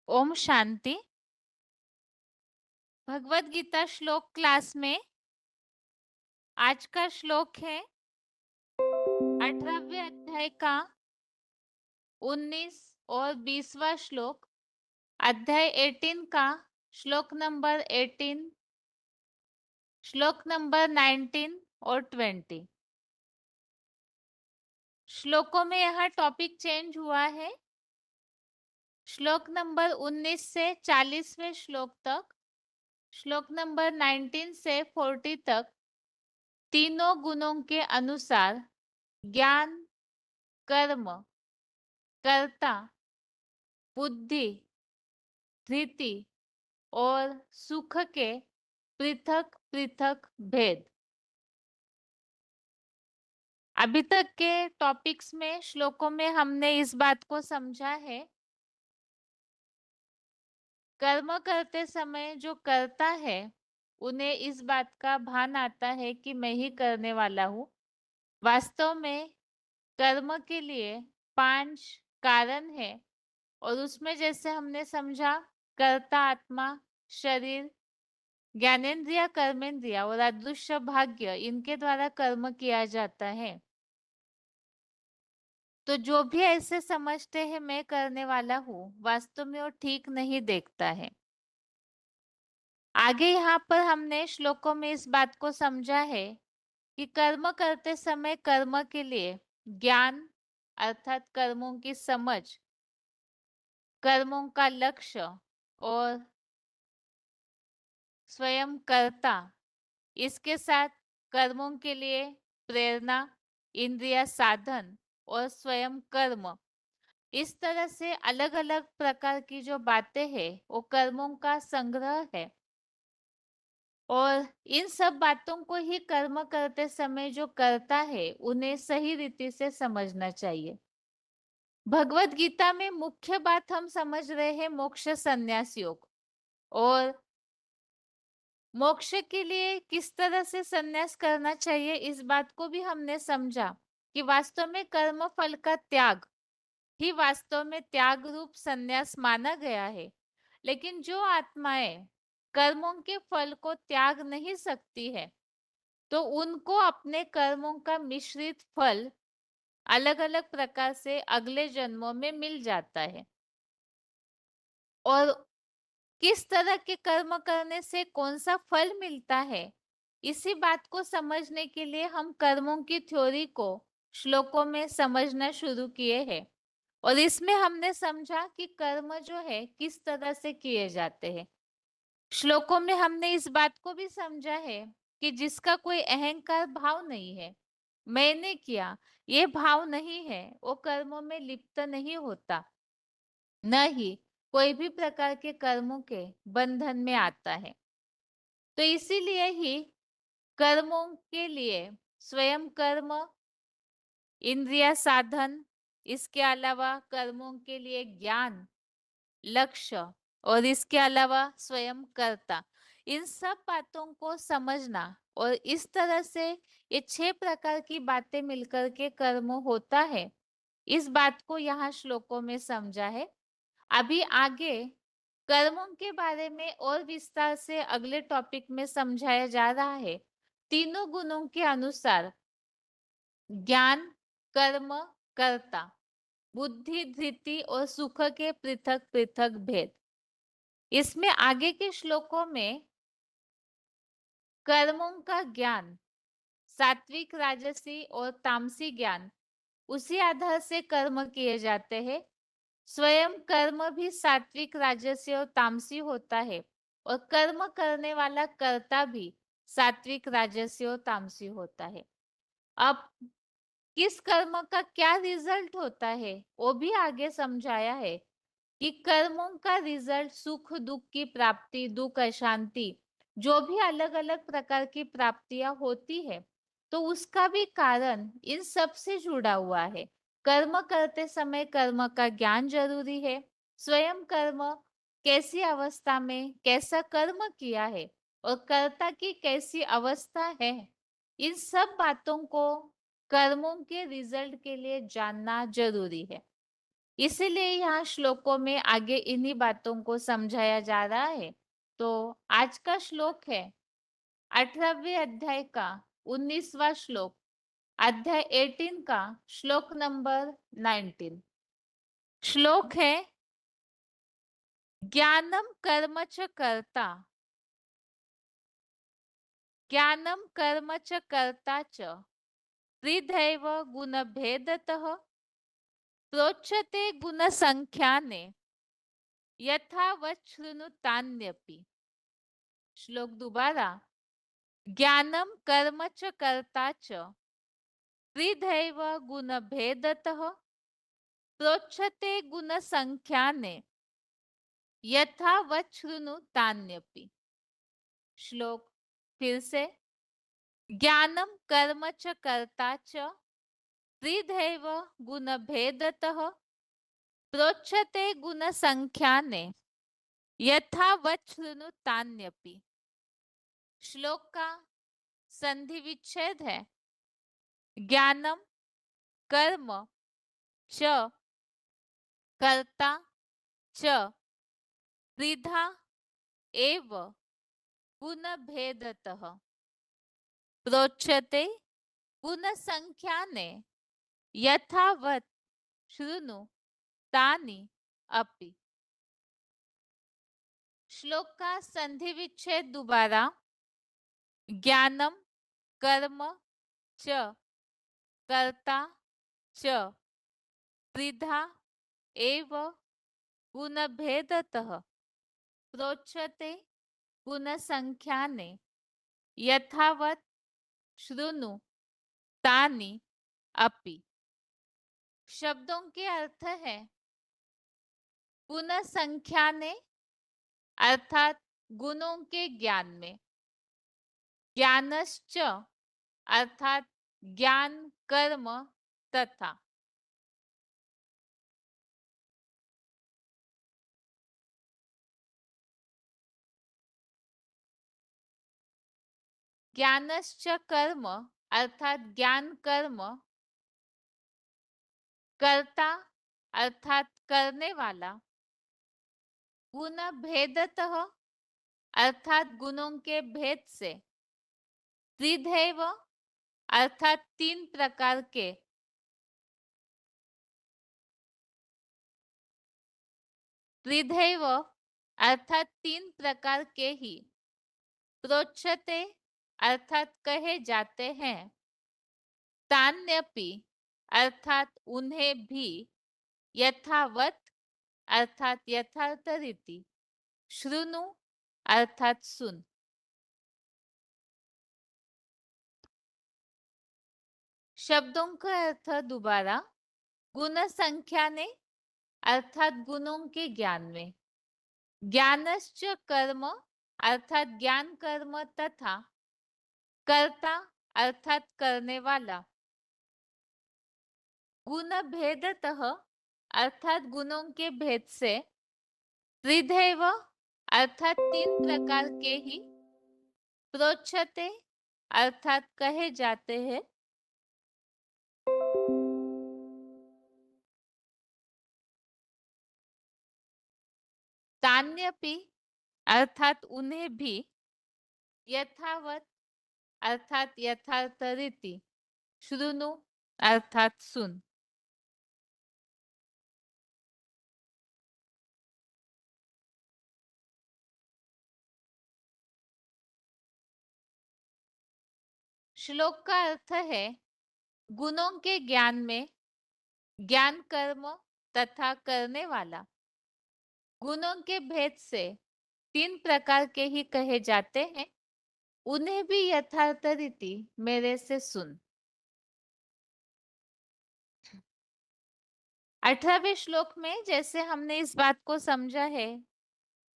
ओम शांति। भगवत गीता श्लोक क्लास में आज का श्लोक है 18वें अध्याय का 19 और 20वां श्लोक। अध्याय 18 का श्लोक नंबर 18, श्लोक नंबर 19 और 20। श्लोकों में यह टॉपिक चेंज हुआ है। श्लोक नंबर 19 से 40वें श्लोक तक, श्लोक नंबर 19 से 40 तक तीनों गुणों के अनुसार ज्ञान, कर्म, कर्ता, बुद्धि, धृति और सुख के पृथक पृथक भेद। अभी तक के टॉपिक्स में, श्लोकों में हमने इस बात को समझा है, कर्म करते समय जो करता है उन्हें इस बात का भान आता है कि मैं ही करने वाला हूँ। वास्तव में कर्म के लिए 5 कारण है और उसमें जैसे हमने समझा, कर्ता आत्मा, शरीर, ज्ञानेन्द्रिय, कर्मेंद्रिय और अदृश्य भाग्य, इनके द्वारा कर्म किया जाता है। तो जो भी ऐसे समझते हैं मैं करने वाला हूँ, वास्तव में वो ठीक नहीं देखता है। आगे यहाँ पर हमने श्लोकों में इस बात को समझा है कि कर्म करते समय कर्म के लिए ज्ञान अर्थात कर्मों की समझ, कर्मों का लक्ष्य और स्वयं कर्ता, इसके साथ कर्मों के लिए प्रेरणा, इंद्रिय साधन और स्वयं कर्म, इस तरह से अलग अलग प्रकार की जो बातें हैं वो कर्मों का संग्रह है। और इन सब बातों को ही कर्म करते समय जो करता है उन्हें सही रीति से समझना चाहिए। भगवत गीता में मुख्य बात हम समझ रहे हैं मोक्ष संन्यास योग, और मोक्ष के लिए किस तरह से संन्यास करना चाहिए इस बात को भी हमने समझा कि वास्तव में कर्म फल का त्याग ही वास्तव में त्याग रूप संन्यास माना गया है। लेकिन जो आत्माएं कर्मों के फल को त्याग नहीं सकती है, तो उनको अपने कर्मों का मिश्रित फल अलग अलग प्रकार से अगले जन्मों में मिल जाता है। और किस तरह के कर्म करने से कौन सा फल मिलता है, इसी बात को समझने के लिए हम कर्मों की थ्योरी को श्लोकों में समझना शुरू किए हैं। और इसमें हमने समझा कि कर्म जो है किस तरह से किए जाते हैं। श्लोकों में हमने इस बात को भी समझा है कि जिसका कोई अहंकार भाव नहीं है, मैंने किया, ये भाव नहीं है, वो कर्मों में लिप्त नहीं होता, न ही कोई भी प्रकार के कर्मों के बंधन में आता है। तो इसीलिए ही कर्मों के लिए स्वयं कर्म, इंद्रिय साधन, इसके अलावा कर्मों के लिए ज्ञान, लक्ष्य और इसके अलावा स्वयं कर्ता, इन सब बातों को समझना और इस तरह से ये 6 प्रकार की बातें मिलकर के कर्म होता है, इस बात को यहाँ श्लोकों में समझा है। अभी आगे कर्मों के बारे में और विस्तार से अगले टॉपिक में समझाया जा रहा है। तीनों गुणों के अनुसार ज्ञान, कर्म, कर्ता, बुद्धि, धृति और सुख के पृथक पृथक भेद। इसमें आगे के श्लोकों में कर्मों का ज्ञान, सात्विक, राजसी और तामसी ज्ञान, उसी आधार से कर्म किए जाते हैं। स्वयं कर्म भी सात्विक, राजसी और तामसी होता है और कर्म करने वाला कर्ता भी सात्विक, राजसी और तामसी होता है। अब किस कर्म का क्या रिजल्ट होता है वो भी आगे समझाया है कि कर्मों का रिजल्ट सुख दुख की प्राप्ति, दुख अशांति, जो भी अलग अलग प्रकार की प्राप्तियां होती है, तो उसका भी कारण इन सब से जुड़ा हुआ है। कर्म करते समय कर्म का ज्ञान जरूरी है, स्वयं कर्म कैसी अवस्था में कैसा कर्म किया है और कर्ता की कैसी अवस्था है, इन सब बातों को कर्मों के रिजल्ट के लिए जानना जरूरी है। इसीलिए यहाँ श्लोकों में आगे इन्हीं बातों को समझाया जा रहा है। तो आज का श्लोक है 18वें अध्याय का 19वां श्लोक, अध्याय 18 का श्लोक नंबर 19। श्लोक है ज्ञानम कर्म च कर्ता, ज्ञानम कर्म च कर्ता च त्रिदैव गुणभेदतः प्रोच्यते गुणसंख्याने यथावत् शृणुतान्यपि। श्लोक दोबारा, ज्ञानम कर्म च कर्ता च त्रिदैव गुणभेदतः प्रोच्यते गुणसंख्याने यथावत् शृणुतान्यपि। श्लोक फिर से, ज्ञानम कर्म च कर्ता च त्रिदैव गुणभेदतः प्रोच्यते गुणसंख्याने यथावत् शृणुतान्यपि। श्लोक का संधि विच्छेद है ज्ञानम कर्म च कर्ता च त्रिधा एव गुणभेदतः प्रोच्यते गुणसंख्याने यथावत् शृणु तानि अपि। श्लोक का संधि विच्छेद दोबारा, ज्ञानम कर्म च कर्ता च त्रिधा एव गुणभेदतः प्रोच्यते गुणसंख्याने यथावत् शृणु तानि अपि। शब्दों के अर्थ है गुणसंख्याने अर्थात गुणों के ज्ञान में, ज्ञानश्च अर्थात ज्ञान कर्म तथा, ज्ञानश्च कर्म अर्थात ज्ञान कर्म, कर्ता अर्थात करने वाला, गुण भेदतः अर्थात गुणों के भेद से, त्रिदैव अर्थात तीन प्रकार के, त्रिदैव अर्थात तीन प्रकार के ही, प्रोच्यते अर्थात कहे जाते हैं, तान्यपि अर्थात उन्हें भी, यथावत अर्थात यथार्थ रीति, शृणु अर्थात सुन। शब्दों का अर्थ दोबारा, गुण संख्या ने अर्थात गुणों के ज्ञान में, ज्ञानश्च कर्म अर्थात ज्ञान कर्म तथा, कर्ता अर्थात करने वाला, गुण भेदतः अर्थात गुणों के भेद से, त्रिदैव अर्थात तीन प्रकार के ही, प्रोच्यते अर्थात कहे जाते हैं, तान्यपि अर्थात उन्हें भी, यथावत अर्थात यथार्थ रीति, शृणु अर्थात सुन। श्लोक का अर्थ है गुणों के ज्ञान में, ज्ञान कर्म तथा करने वाला, गुणों के भेद से तीन प्रकार के ही कहे जाते हैं, उन्हें भी यथार्थ रीति मेरे से सुन। 18वें श्लोक में जैसे हमने इस बात को समझा है,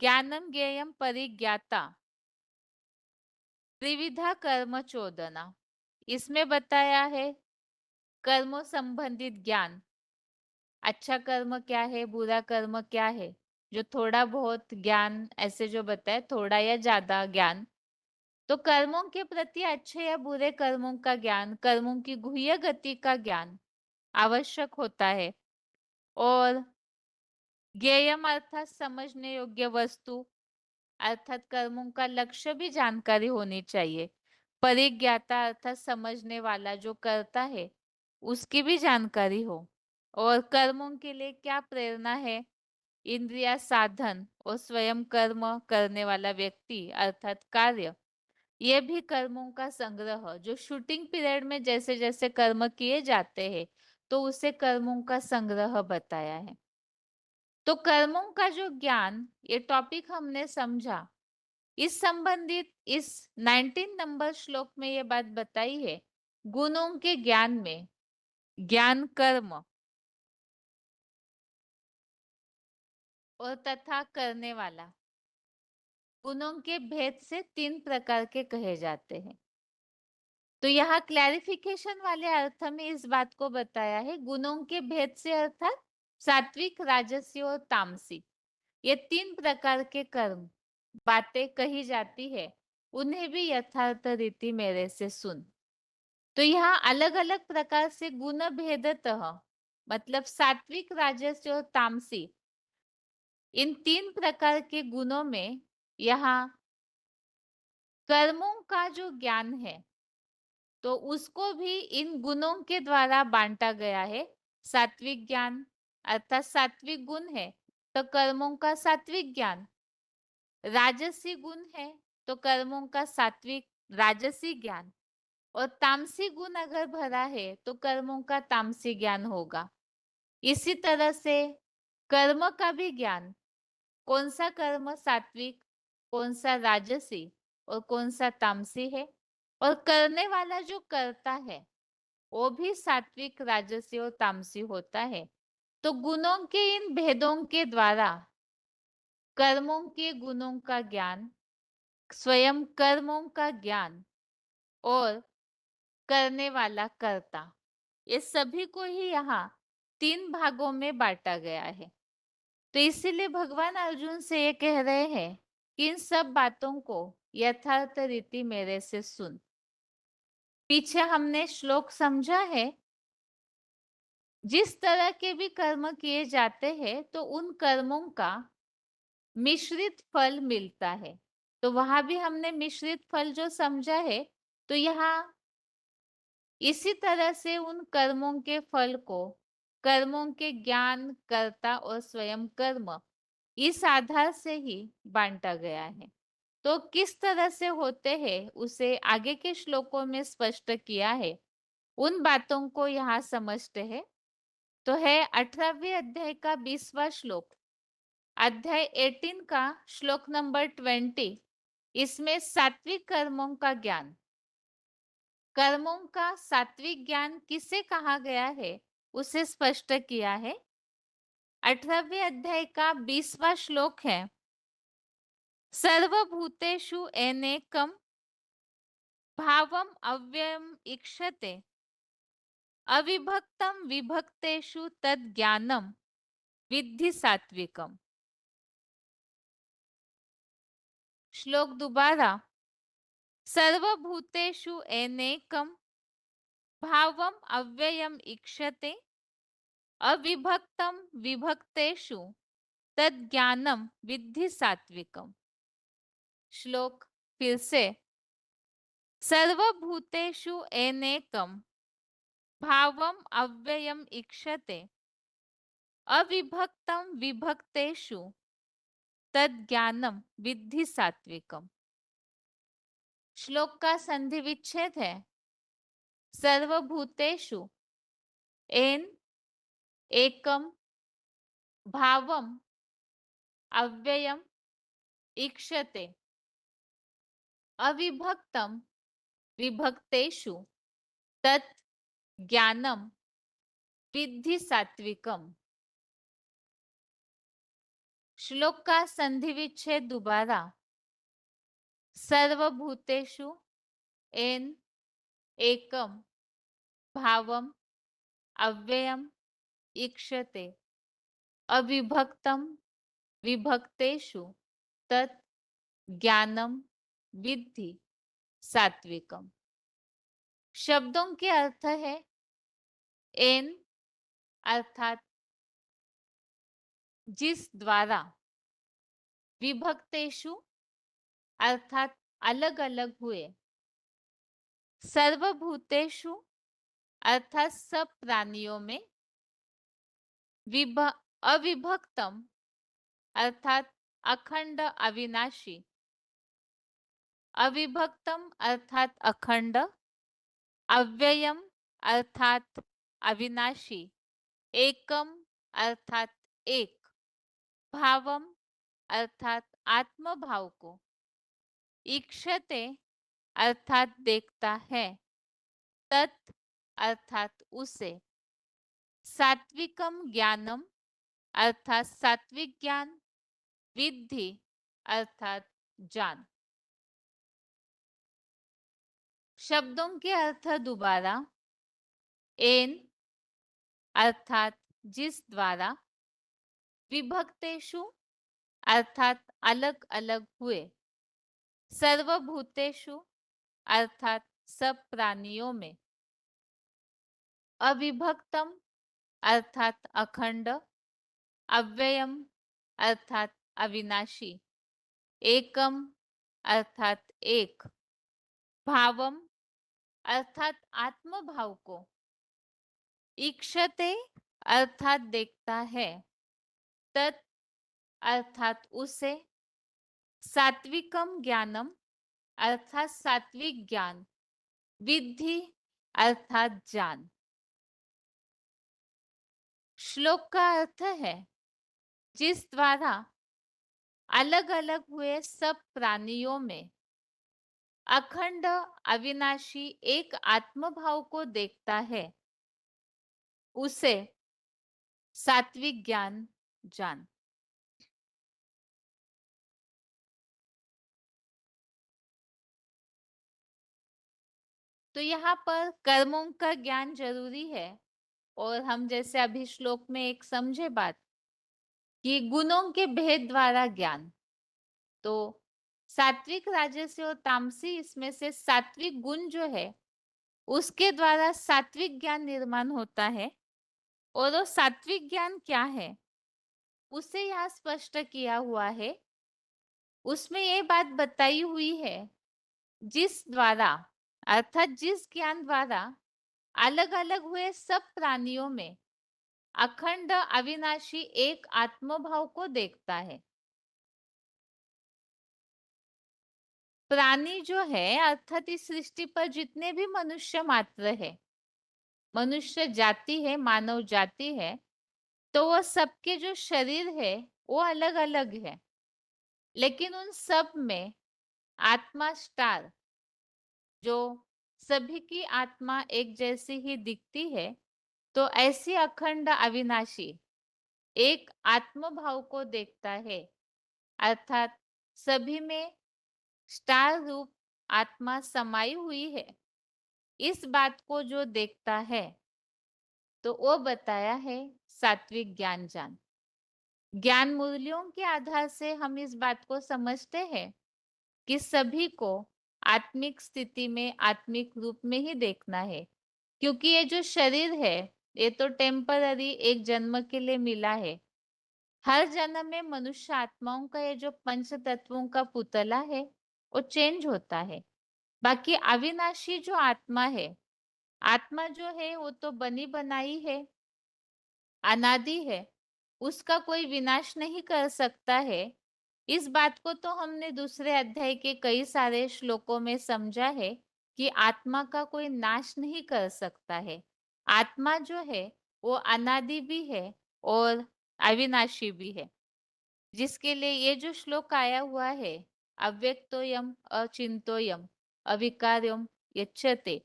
ज्ञानम ज्ञेयम परिज्ञाता त्रिविधा कर्म चोदना, इसमें बताया है कर्मों संबंधित ज्ञान, अच्छा कर्म क्या है, बुरा कर्म क्या है, जो थोड़ा बहुत ज्ञान ऐसे जो बताए, थोड़ा या ज्यादा ज्ञान, तो कर्मों के प्रति अच्छे या बुरे कर्मों का ज्ञान, कर्मों की गुह्य गति का ज्ञान आवश्यक होता है। और ज्ञेयम अर्थात समझने योग्य वस्तु, अर्थात कर्मों का लक्ष्य भी जानकारी होनी चाहिए। परिज्ञाता अर्थात समझने वाला जो करता है उसकी भी जानकारी हो। और कर्मों के लिए क्या प्रेरणा है, इंद्रिया साधन और स्वयं कर्म करने वाला व्यक्ति अर्थात कार्य, ये भी कर्मों का संग्रह, जो शूटिंग पीरियड में जैसे जैसे कर्म किए जाते हैं तो उसे कर्मों का संग्रह बताया है। तो कर्मों का जो ज्ञान, ये टॉपिक हमने समझा। इस संबंधित इस 19 नंबर श्लोक में ये बात बताई है, गुणों के ज्ञान में ज्ञान कर्म और तथा करने वाला, गुणों के भेद से 3 प्रकार के कहे जाते हैं। तो यहाँ क्लैरिफिकेशन वाले अर्थ में इस बात को बताया है, गुणों के भेद से अर्थात सात्विक, राजसी और तामसी, ये 3 प्रकार के कर्म बातें कही जाती है, उन्हें भी यथार्थ रीति मेरे से सुन। तो यहाँ अलग अलग प्रकार से गुण भेदतः, मतलब सात्विक, राजसी और तामसी, इन 3 प्रकार के गुणों में यहाँ कर्मों का जो ज्ञान है तो उसको भी इन गुणों के द्वारा बांटा गया है। सात्विक ज्ञान अर्थात सात्विक गुण है तो कर्मों का सात्विक ज्ञान, राजसी गुण है तो कर्मों का सात्विक राजसी ज्ञान, और तामसी गुण अगर भरा है तो कर्मों का तामसी ज्ञान होगा। इसी तरह से कर्म का भी ज्ञान, कौन सा कर्म सात्विक, कौन सा राजसी और कौन सा तामसी है, और करने वाला जो करता है वो भी सात्विक, राजसी और तामसी होता है। तो गुणों के इन भेदों के द्वारा कर्मों के गुणों का ज्ञान, स्वयं कर्मों का ज्ञान और करने वाला कर्ता, ये सभी को ही यहाँ 3 भागों में बांटा गया है। तो इसीलिए भगवान अर्जुन से ये कह रहे हैं कि इन सब बातों को यथार्थ रीति मेरे से सुन। पीछे हमने श्लोक समझा है, जिस तरह के भी कर्म किए जाते हैं तो उन कर्मों का मिश्रित फल मिलता है। तो वहां भी हमने मिश्रित फल जो समझा है, तो यहाँ इसी तरह से उन कर्मों के फल को कर्मों के ज्ञान, कर्ता और स्वयं कर्म, इस आधार से ही बांटा गया है। तो किस तरह से होते हैं उसे आगे के श्लोकों में स्पष्ट किया है, उन बातों को यहाँ समझते हैं। तो है 18वें अध्याय का 20वां श्लोक, अध्याय 18 का श्लोक नंबर 20। इसमें सात्विक कर्मों का ज्ञान, कर्मों का सात्विक ज्ञान किसे कहा गया है उसे स्पष्ट किया है। 18वें अध्याय का 20वां श्लोक है, सर्वभूतेषु एनेकम भावम अव्ययम ईक्षते अविभक्तम विभक्तेषु तद ज्ञानम विद्धि सात्विकम। श्लोक दोबारा, सर्वभूतेषु एनेकम भावम अव्ययम ईक्षते अविभक्तम विभक्तेषु तद ज्ञानम विद्धि सात्विकम। श्लोक फिर से, सर्वभूतेषु एनेकम भावम अव्ययम ईक्षते अविभक्तम विभक्तेषु तद ज्ञानम विद्धि सात्विकम। श्लोक का संधि विच्छेद है, सर्वभूतेषु एन एकम भावम अव्ययम ईक्षते अविभक्तम विभक्तेषु तत् ज्ञानम विद्धि सात्विकम। श्लोक का संधि विच्छेद दोबारा, सर्वभूतेषु एन एकम भावम अव्ययम ईक्षते अविभक्तम विभक्तेषु तत् ज्ञानम विद्धि सात्विकम। शब्दों के अर्थ है, एन अर्थात जिस द्वारा विभक्तेषु अर्थात अलग अलग हुए, सर्वभूतेषु अर्थात सब प्राणियों में, अविभक्तम अर्थात अखंड अविनाशी, अविभक्तम अर्थात अखंड, अव्ययम अर्थात अविनाशी, एकम अर्थात एक, भावम अर्थात आत्मभाव को, ईक्षते अर्थात देखता है, तत् अर्थात उसे, सात्विकम ज्ञानम अर्थात सात्विक ज्ञान, विद्धि अर्थात जान। शब्दों के अर्थ दोबारा। एन अर्थात जिस द्वारा, विभक्तेषु अर्थात अलग अलग हुए, सर्वभूतेषु अर्थात सब प्राणियों में, अविभक्तम अर्थात अखंड, अव्ययम अर्थात अविनाशी, एकम अर्थात एक, भावम अर्थात आत्मभाव को, ईक्षते अर्थात देखता है, तत् अर्थात उसे, सात्विकम ज्ञानम अर्थात सात्विक ज्ञान, विद्धि अर्थात जान। श्लोक का अर्थ है, जिस द्वारा अलग अलग हुए सब प्राणियों में अखंड अविनाशी एक आत्मभाव को देखता है, उसे सात्विक ज्ञान जान। तो यहाँ पर कर्मों का ज्ञान जरूरी है, और हम जैसे अभी श्लोक में एक समझे बात कि गुणों के भेद द्वारा ज्ञान। तो सात्विक, राजसी और तामसी, इसमें से सात्विक गुण जो है उसके द्वारा सात्विक ज्ञान निर्माण होता है। और वो सात्विक ज्ञान क्या है उसे यहाँ स्पष्ट किया हुआ है। उसमें ये बात बताई हुई है, जिस द्वारा अर्थात जिस ज्ञान द्वारा अलग अलग हुए सब प्राणियों में अखंड अविनाशी एक आत्मभाव को देखता है। प्राणी जो है अर्थात इस सृष्टि पर जितने भी मनुष्य मात्र है, मनुष्य जाति है, मानव जाति है, तो वो सबके जो शरीर है वो अलग अलग है, लेकिन उन सब में आत्मा स्टार, जो सभी की आत्मा एक जैसी ही दिखती है, तो ऐसी अखंड अविनाशी एक आत्मभाव को देखता है। अर्थात सभी में स्टार रूप आत्मा समाई हुई है। इस बात को जो देखता है तो वो बताया है सात्विक ज्ञान जान। ज्ञान मूल्यों के आधार से हम इस बात को समझते हैं कि सभी को आत्मिक स्थिति में आत्मिक रूप में ही देखना है, क्योंकि ये जो शरीर है ये तो टेम्पररी एक जन्म के लिए मिला है। हर जन्म में मनुष्य आत्माओं का ये जो पंच तत्वों का पुतला है वो चेंज होता है। बाकी अविनाशी जो आत्मा है, आत्मा जो है वो तो बनी बनाई है, अनादि है, उसका कोई विनाश नहीं कर सकता है। इस बात को तो हमने दूसरे अध्याय के कई सारे श्लोकों में समझा है कि आत्मा का कोई नाश नहीं कर सकता है। आत्मा जो है वो अनादि भी है और अविनाशी भी है, जिसके लिए ये जो श्लोक आया हुआ है, अव्यक्तोयम अचिंतोयम अविकार्यम यच्चते।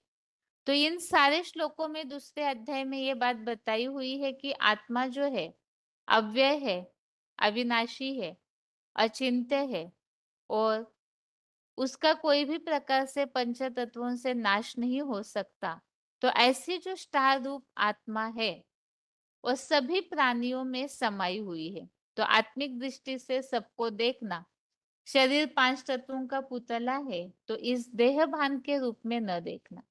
तो इन सारे श्लोकों में दूसरे अध्याय में ये बात बताई हुई है कि आत्मा जो है अव्यय है, अविनाशी है, अचिंत्य है, और उसका कोई भी प्रकार से पंच तत्वों से नाश नहीं हो सकता। तो ऐसी जो स्टार रूप आत्मा है वो सभी प्राणियों में समाई हुई है। तो आत्मिक दृष्टि से सबको देखना, शरीर पांच तत्वों का पुतला है तो इस देह भान के रूप में न देखना।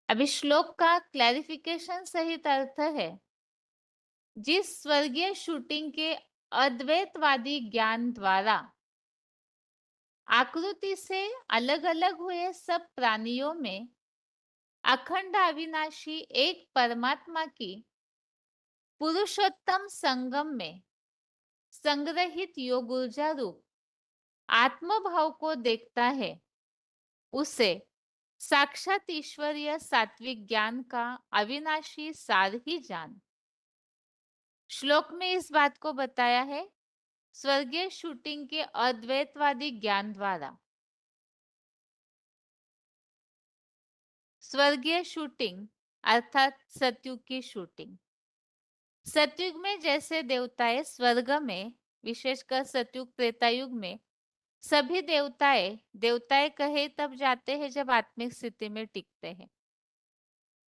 अभी श्लोक का क्लैरिफिकेशन सहित अर्थ है, जिस स्वर्गीय शूटिंग के अद्वैतवादी ज्ञान द्वारा आकृति से अलग अलग हुए सब प्राणियों में अखंड अविनाशी एक परमात्मा की पुरुषोत्तम संगम में संग्रहित योग ऊर्जा रूप आत्मभाव को देखता है, उसे साक्षात ईश्वरीय सात्विक ज्ञान का अविनाशी सार ही जान। श्लोक में इस बात को बताया है स्वर्गीय शूटिंग के अद्वैतवादी ज्ञान द्वारा। स्वर्गीय शूटिंग अर्थात सतयुग की शूटिंग। सतयुग में जैसे देवताएं स्वर्ग में, विशेषकर सतयुग त्रेतायुग में सभी देवताएं देवताएं कहे तब जाते हैं जब आत्मिक स्थिति में टिकते हैं।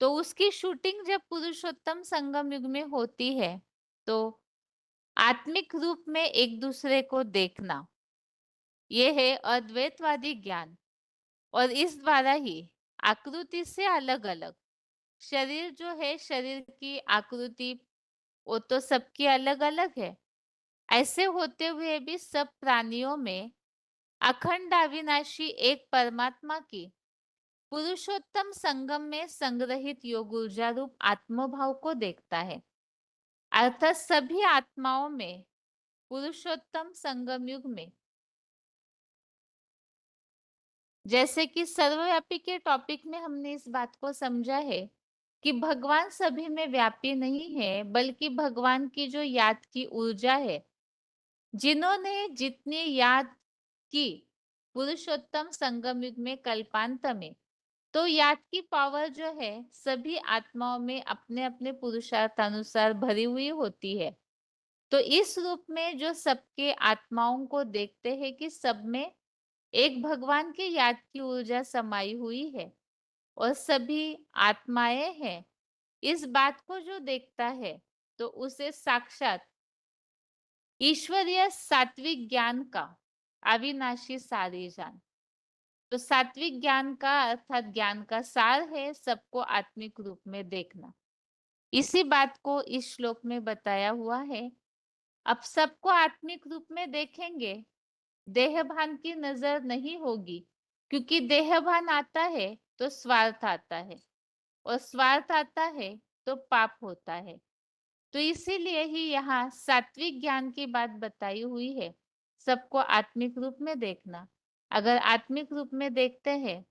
तो उसकी शूटिंग जब पुरुषोत्तम संगम युग में होती है तो आत्मिक रूप में एक दूसरे को देखना, ये है अद्वैतवादी ज्ञान। और इस द्वारा ही आकृति से अलग अलग शरीर जो है, शरीर की आकृति वो तो सबकी अलग अलग है, ऐसे होते हुए भी सब प्राणियों में अखंड अविनाशी एक परमात्मा की पुरुषोत्तम संगम में संग्रहित योग ऊर्जा रूप आत्मभाव को देखता है। अर्थात सभी आत्माओं में पुरुषोत्तम संगम युग में, जैसे कि सर्वव्यापी के टॉपिक में हमने इस बात को समझा है कि भगवान सभी में व्यापी नहीं है, बल्कि भगवान की जो याद की ऊर्जा है, जिन्होंने जितनी याद की पुरुषोत्तम संगम युग में कल्पांत में, तो याद की पावर जो है सभी आत्माओं में अपने अपने पुरुषार्थानुसार भरी हुई होती है। तो इस रूप में जो सबके आत्माओं को देखते हैं कि सब में एक भगवान की याद की ऊर्जा समाई हुई है और सभी आत्माएं हैं, इस बात को जो देखता है तो उसे साक्षात ईश्वरीय सात्विक ज्ञान का अविनाशी सारी जान। तो सात्विक ज्ञान का अर्थात ज्ञान का सार है सबको आत्मिक रूप में देखना। इसी बात को इस श्लोक में बताया हुआ है। अब सबको आत्मिक रूप में देखेंगे, देहभान की नजर नहीं होगी, क्योंकि देहभान आता है तो स्वार्थ आता है और स्वार्थ आता है तो पाप होता है। तो इसीलिए ही यहाँ सात्विक ज्ञान की बात बताई हुई है, सबको आत्मिक रूप में देखना। अगर आत्मिक रूप में देखते हैं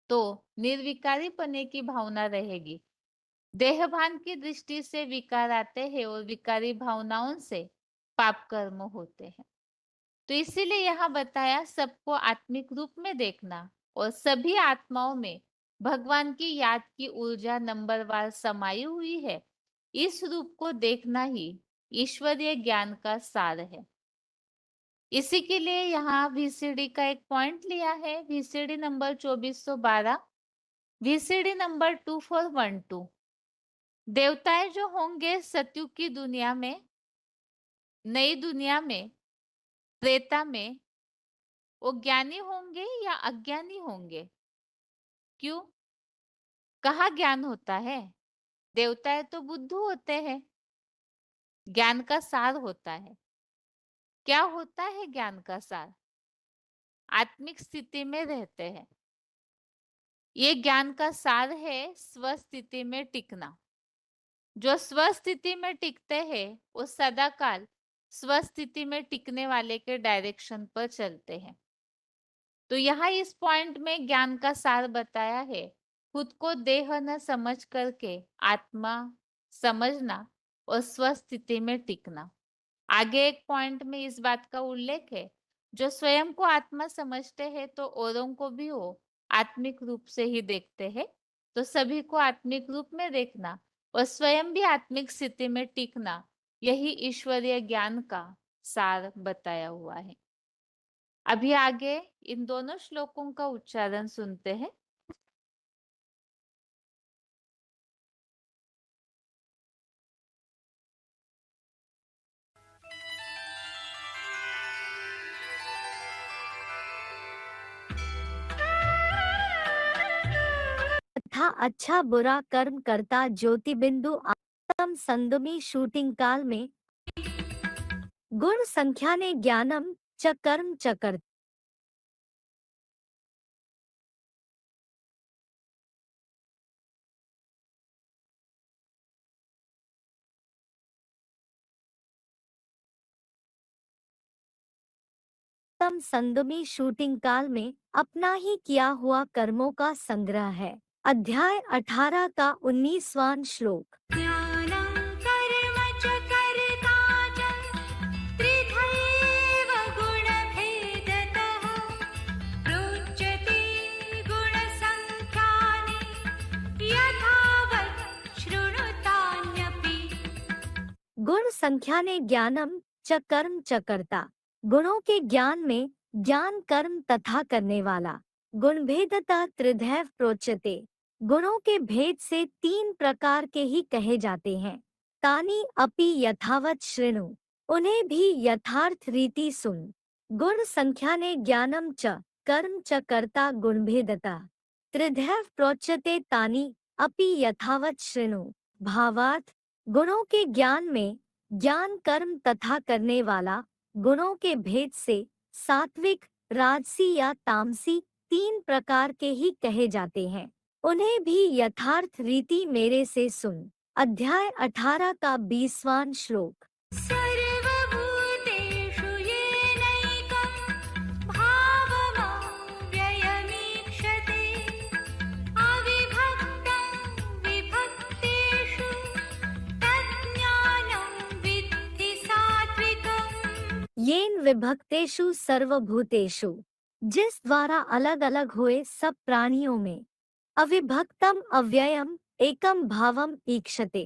तो निर्विकारी पने की भावना रहेगी। देहभान की दृष्टि से विकार आते हैं और विकारी भावनाओं से पाप कर्म होते हैं। तो इसीलिए यहाँ बताया सबको आत्मिक रूप में देखना और सभी आत्माओं में भगवान की याद की ऊर्जा नंबरवार समाई हुई है, इस रूप को देखना ही ईश्वरीय ज्ञान का सार है। इसी के लिए यहाँ वीसीडी का एक पॉइंट लिया है, वीसीडी नंबर 2412, वीसीडी नंबर 2412। देवताएं जो होंगे सतयुग की दुनिया में, नई दुनिया में, त्रेता में, वो ज्ञानी होंगे या अज्ञानी होंगे? क्यों? कहाँ ज्ञान होता है? देवताएं तो बुद्धू होते हैं, ज्ञान का सार होता है। क्या होता है ज्ञान का सार? आत्मिक स्थिति में रहते हैं। ये ज्ञान का सार है स्वस्थिति में टिकना। जो स्वस्थिति में टिकते हैं वो सदाकाल स्वस्थिति में टिकने वाले के डायरेक्शन पर चलते हैं। तो यहाँ इस पॉइंट में ज्ञान का सार बताया है, खुद को देह न समझ करके आत्मा समझना और स्वस्थिति में टिकना। आगे एक पॉइंट में इस बात का उल्लेख है, जो स्वयं को आत्मा समझते हैं तो औरों को भी वो आत्मिक रूप से ही देखते हैं। तो सभी को आत्मिक रूप में देखना और स्वयं भी आत्मिक स्थिति में टिकना, यही ईश्वरीय ज्ञान का सार बताया हुआ है। अभी आगे इन दोनों श्लोकों का उच्चारण सुनते हैं। तथा अच्छा बुरा कर्म करता ज्योति बिंदु आत्म तम संदमी शूटिंग काल में गुण संख्या ने ज्ञानम च कर्म च कर तम संदमी शूटिंग काल में अपना ही किया हुआ कर्मों का संग्रह है। अध्याय 18 का 19वां श्लोक। ज्ञानं कर्म च कर्ता च त्रिधैव गुणभेदतः प्रोच्यते गुणसङ्ख्यानि यथावत् शृणुतान्यपि। गुण संख्या ने ज्ञानम च कर्म च करता, गुणों के ज्ञान में ज्ञान कर्म तथा करने वाला। गुण भेदता त्रिधैव प्रोच्यते, गुणों के भेद से 3 प्रकार के ही कहे जाते हैं। तानि अपि यथावत शृणु, उन्हें भी यथार्थ रीति सुन। गुण संख्या ने ज्ञानम च कर्म च करता गुण भेदता त्रिधैव प्रोच्यते तानि अपि यथावत शृणु। भावार्थ, गुणों के ज्ञान में ज्ञान कर्म तथा करने वाला गुणों के भेद से सात्विक, राजसी या तामसी 3 प्रकार के ही कहे जाते हैं। उन्हें भी यथार्थ रीति मेरे से सुन। अध्याय 18 का 20वां श्लोक। सर्वभूतेषु येनैकं भावमव्ययमीक्षते अविभक्तं विभक्तेषु तज्ज्ञानं विद्धि सात्विकम्। येन विभक्तेषु सर्वभूतेषु, जिस द्वारा अलग अलग हुए सब प्राणियों में अविभक्तम अव्ययम एकम भावम ईक्षते,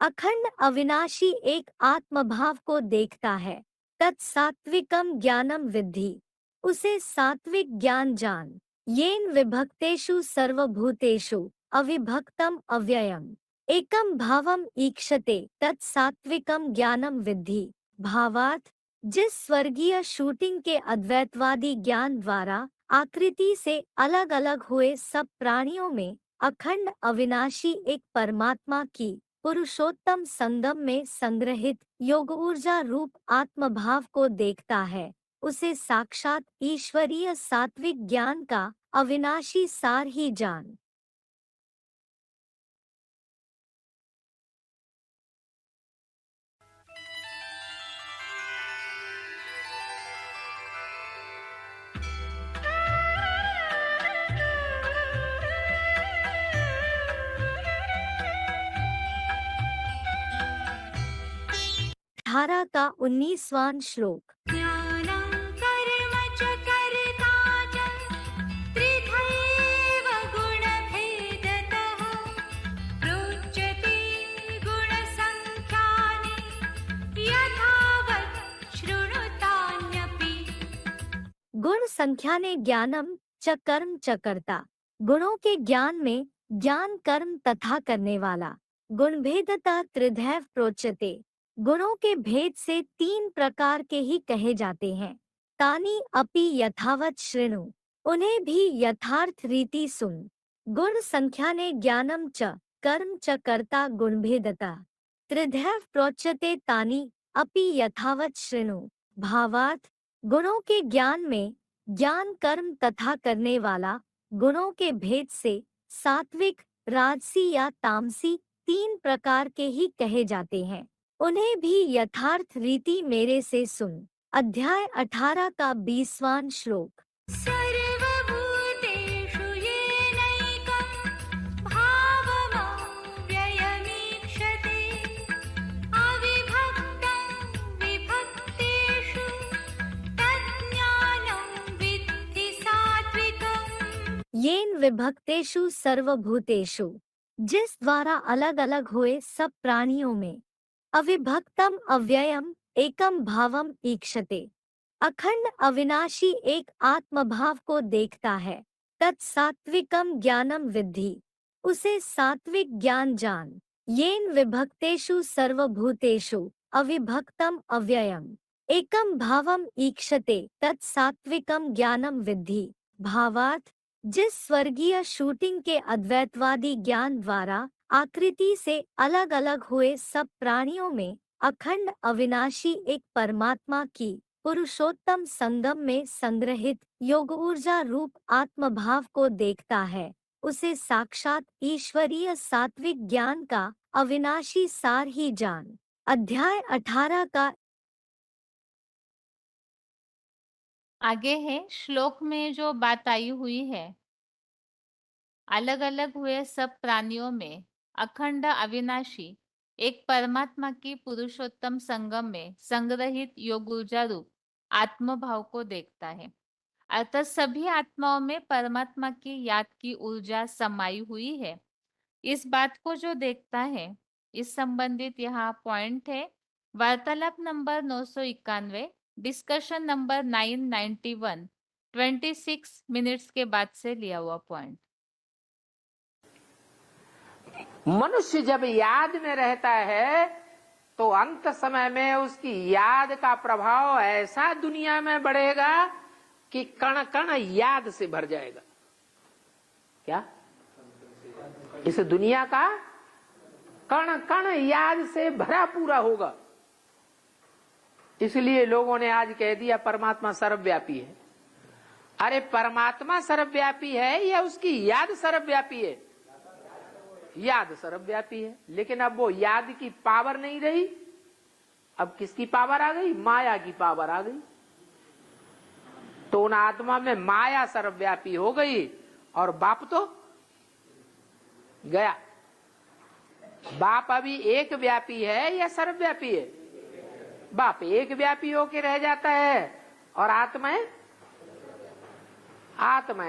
अखंड अविनाशी एक आत्मभाव को देखता है। तत्सात्विकम ज्ञानम विद्धि, उसे सात्विक ज्ञान जान। येन विभक्तेषु सर्वभूतेषु अविभक्तम अव्ययम एकम भावम ईक्षते तत्सात्विकम ज्ञानम विद्धि। भावार्थ, जिस स्वर्गीय शूटिंग के अद्वैतवादी ज्ञान द्वारा आकृति से अलग अलग हुए सब प्राणियों में अखंड अविनाशी एक परमात्मा की पुरुषोत्तम संगम में संग्रहित योग ऊर्जा रूप आत्मभाव को देखता है, उसे साक्षात ईश्वरीय सात्विक ज्ञान का अविनाशी सार ही जान। धारा का 19वां श्लोक। ज्ञानं कर्म च कर्ता च त्रिधैव गुणभेदतः प्रोच्यते गुणसङ्ख्यानि यथावत् शृणुतान्यपि। गुण संख्या ने ज्ञानम च कर्म च करता, गुणों के ज्ञान में ज्ञान कर्म तथा करने वाला। गुण भेदता त्रिधैव प्रोच्यते, गुणों के भेद से 3 प्रकार के ही कहे जाते हैं। तानि अपि यथावत शृणु, उन्हें भी यथार्थ रीति सुन। गुण संख्या ने ज्ञानम च कर्म च करता गुण भेदता त्रिधैव प्रोच्यते तानि अपि यथावत शृणु। भावार्थ, गुणों के ज्ञान में ज्ञान कर्म तथा करने वाला गुणों के भेद से सात्विक, राजसी या तामसी 3 प्रकार के ही कहे जाते हैं। उन्हें भी यथार्थ रीति मेरे से सुन। अध्याय 18 का 20वां श्लोक। सर्वभूतेषु येनैकं भावमव्ययमीक्षते अविभक्तं विभक्तेषु तज्ज्ञानं विद्धि सात्विकम्। येन विभक्तेषु सर्वभूतेषु, जिस द्वारा अलग अलग हुए सब प्राणियों में अविभक्तम अव्ययम एकम भावम ईक्षते, अखंड अविनाशी एक आत्मभाव को देखता है। तत्सात्विकम ज्ञानम विद्धि, उसे सात्विक ज्ञान जान। येन विभक्तेषु सर्वभूतेषु अविभक्तम अव्ययम एकम भावम ईक्षते तत्सात्विकम ज्ञानम विद्धि। भावार्थ, जिस स्वर्गीय शूटिंग के अद्वैतवादी ज्ञान द्वारा आकृति से अलग अलग हुए सब प्राणियों में अखंड अविनाशी एक परमात्मा की पुरुषोत्तम संगम में संग्रहित योग ऊर्जा रूप आत्मभाव को देखता है, उसे साक्षात ईश्वरीय सात्विक ज्ञान का अविनाशी सार ही जान। अध्याय 18 का आगे है, श्लोक में जो बात आई हुई है, अलग अलग हुए सब प्राणियों में अखंड अविनाशी एक परमात्मा की पुरुषोत्तम संगम में संग्रहित योग ऊर्जा रूप आत्मभाव को देखता है। अर्थात सभी आत्माओं में परमात्मा की याद की ऊर्जा समाई हुई है। इस बात को जो देखता है, इस संबंधित यहाँ पॉइंट है वार्तालाप नंबर 991, डिस्कशन नंबर 991, 26 मिनट्स के बाद से लिया हुआ पॉइंट। मनुष्य जब याद में रहता है तो अंत समय में उसकी याद का प्रभाव ऐसा दुनिया में बढ़ेगा कि कण कण याद से भर जाएगा। क्या इस दुनिया का कण कण याद से भरा पूरा होगा। इसलिए लोगों ने आज कह दिया परमात्मा सर्वव्यापी है। अरे परमात्मा सर्वव्यापी है या उसकी याद सर्वव्यापी है? याद सर्वव्यापी है, लेकिन अब वो याद की पावर नहीं रही। अब किसकी पावर आ गई? माया की पावर आ गई। तो उन आत्मा में माया सर्वव्यापी हो गई और बाप तो गया। बाप अभी एक व्यापी है या सर्वव्यापी है? बाप एक व्यापी होके रह जाता है और आत्माएं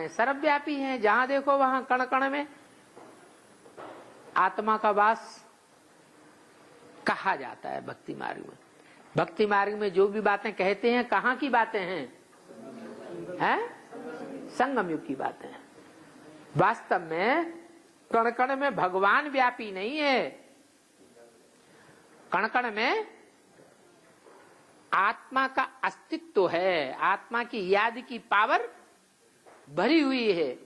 सर्वव्यापी हैं। जहां देखो वहां कण कण में आत्मा का वास कहा जाता है। भक्ति मार्ग में, भक्ति मार्ग में जो भी बातें कहते हैं, कहाँ की बातें हैं? संगम युग की बातें हैं। वास्तव में कण कण में भगवान व्यापी नहीं है। कण कण में आत्मा का अस्तित्व है, आत्मा की याद की पावर भरी हुई है।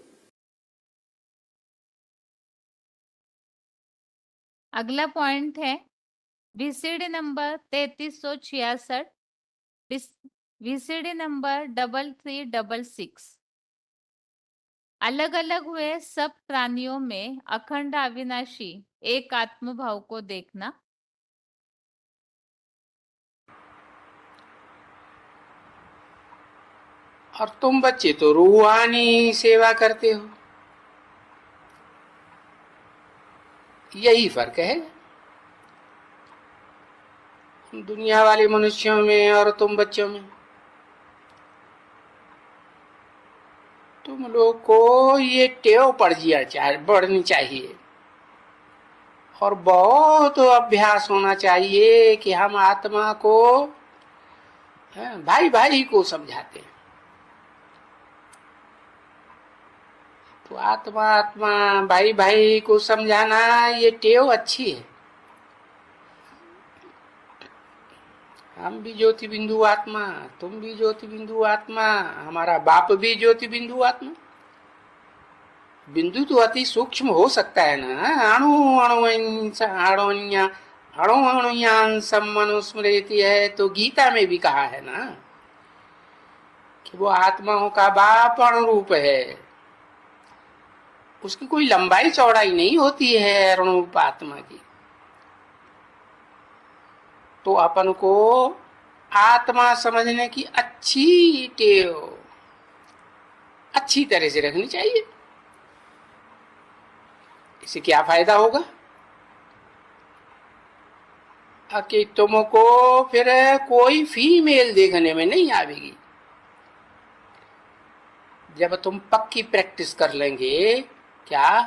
अगला पॉइंट है वीसीडी नंबर 3366, वीसीडी नंबर 3366। अलग अलग हुए सब प्राणियों में अखंड अविनाशी एक आत्मभाव को देखना। और तुम बच्चे तो रूहानी सेवा करते हो। यही फर्क है दुनिया वाले मनुष्यों में और तुम बच्चों में। तुम लोग को ये टेव बढ़नी चाहिए और बहुत अभ्यास होना चाहिए कि हम आत्मा को भाई भाई को समझाते हैं। तो आत्मा भाई भाई को समझाना ये टेव अच्छी है। हम भी ज्योति बिंदु आत्मा, तुम भी ज्योति बिंदु आत्मा, हमारा बाप भी ज्योति बिंदु आत्मा। बिंदु तो अति सूक्ष्म हो सकता है ना। अणुयांशम मनुस्मृति है तो गीता में भी कहा है ना कि वो आत्माओं का बाप अणुरूप है। उसकी कोई लंबाई चौड़ाई नहीं होती है अणुरूप आत्मा की। तो अपन को आत्मा समझने की अच्छी टेव अच्छी तरह से रखनी चाहिए। इससे क्या फायदा होगा कि तुमको फिर कोई फीमेल देखने में नहीं आवेगी। जब तुम पक्की प्रैक्टिस कर लेंगे क्या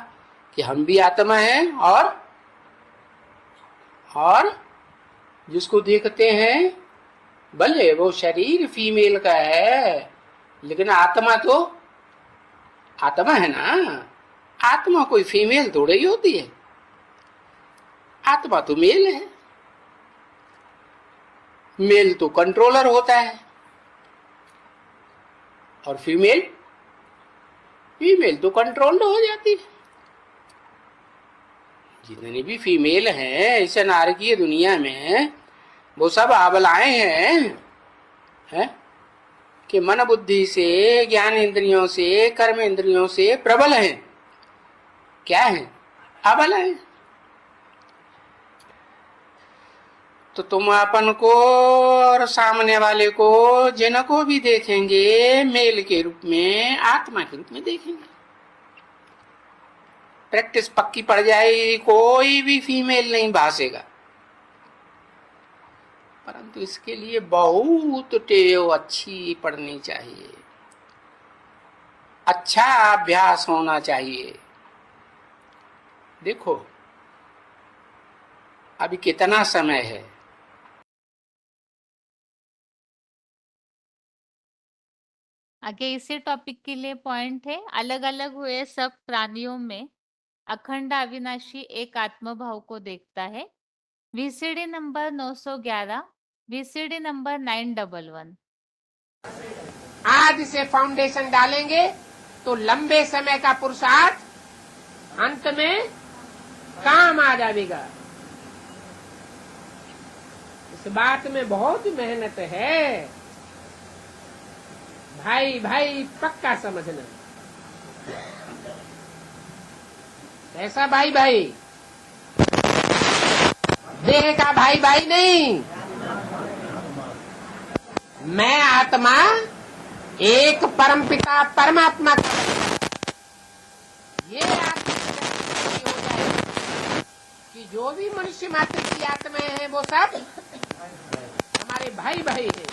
कि हम भी आत्मा हैं और जिसको देखते हैं भले वो शरीर फीमेल का है लेकिन आत्मा तो आत्मा है ना। आत्मा कोई फीमेल थोड़ी ही होती है, आत्मा तो मेल है। मेल तो कंट्रोलर होता है और फीमेल तो कंट्रोल्ड हो जाती है। जितनी भी फीमेल हैं इस नारकीय दुनिया में, वो सब आबलाएं हैं कि मन बुद्धि से, ज्ञान इंद्रियों से, कर्म इंद्रियों से प्रबल हैं। क्या है? आबलाएं। तो तुम अपन को और सामने वाले को, जिनको भी देखेंगे, मेल के रूप में, आत्मा के रूप में देखेंगे। प्रैक्टिस पक्की पड़ जाएगी, कोई भी फीमेल नहीं भासेगा। परंतु इसके लिए बहुत टेव अच्छी पड़नी चाहिए, अच्छा अभ्यास होना चाहिए। देखो अभी कितना समय है। आगे इसी टॉपिक के लिए पॉइंट है, अलग अलग हुए सब प्राणियों में अखंड अविनाशी एक आत्मभाव को देखता है। VCD number 911, VCD number 911। आज से फाउंडेशन डालेंगे तो लंबे समय का पुरुषार्थ अंत में काम आ जाएगा। इस बात में बहुत मेहनत है भाई, भाई पक्का समझना। ऐसा भाई भाई, देह का भाई भाई नहीं। मैं आत्मा एक परमपिता परमात्मा का, ये आत्मा हो जाए कि जो भी मनुष्य मात्र की आत्माएं हैं वो सब हमारे भाई भाई हैं।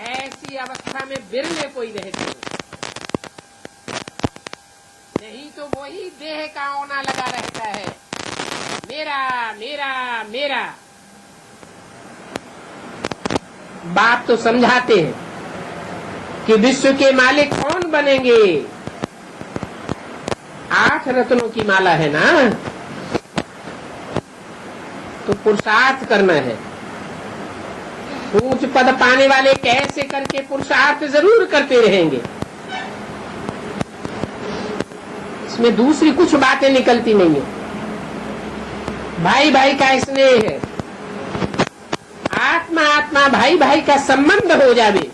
ऐसी अवस्था में बिरले कोई रहते हो, नहीं तो वही देह का होना लगा रहता है, मेरा मेरा मेरा। बाप तो समझाते हैं कि विश्व के मालिक कौन बनेंगे? 8 रत्नों की माला है ना, तो पुरुषार्थ करना है। ऊंच पद पाने वाले कैसे करके पुरुषार्थ जरूर करते रहेंगे, इसमें दूसरी कुछ बातें निकलती नहीं है। भाई भाई का स्नेह है, आत्मा आत्मा भाई भाई का संबंध हो जावे।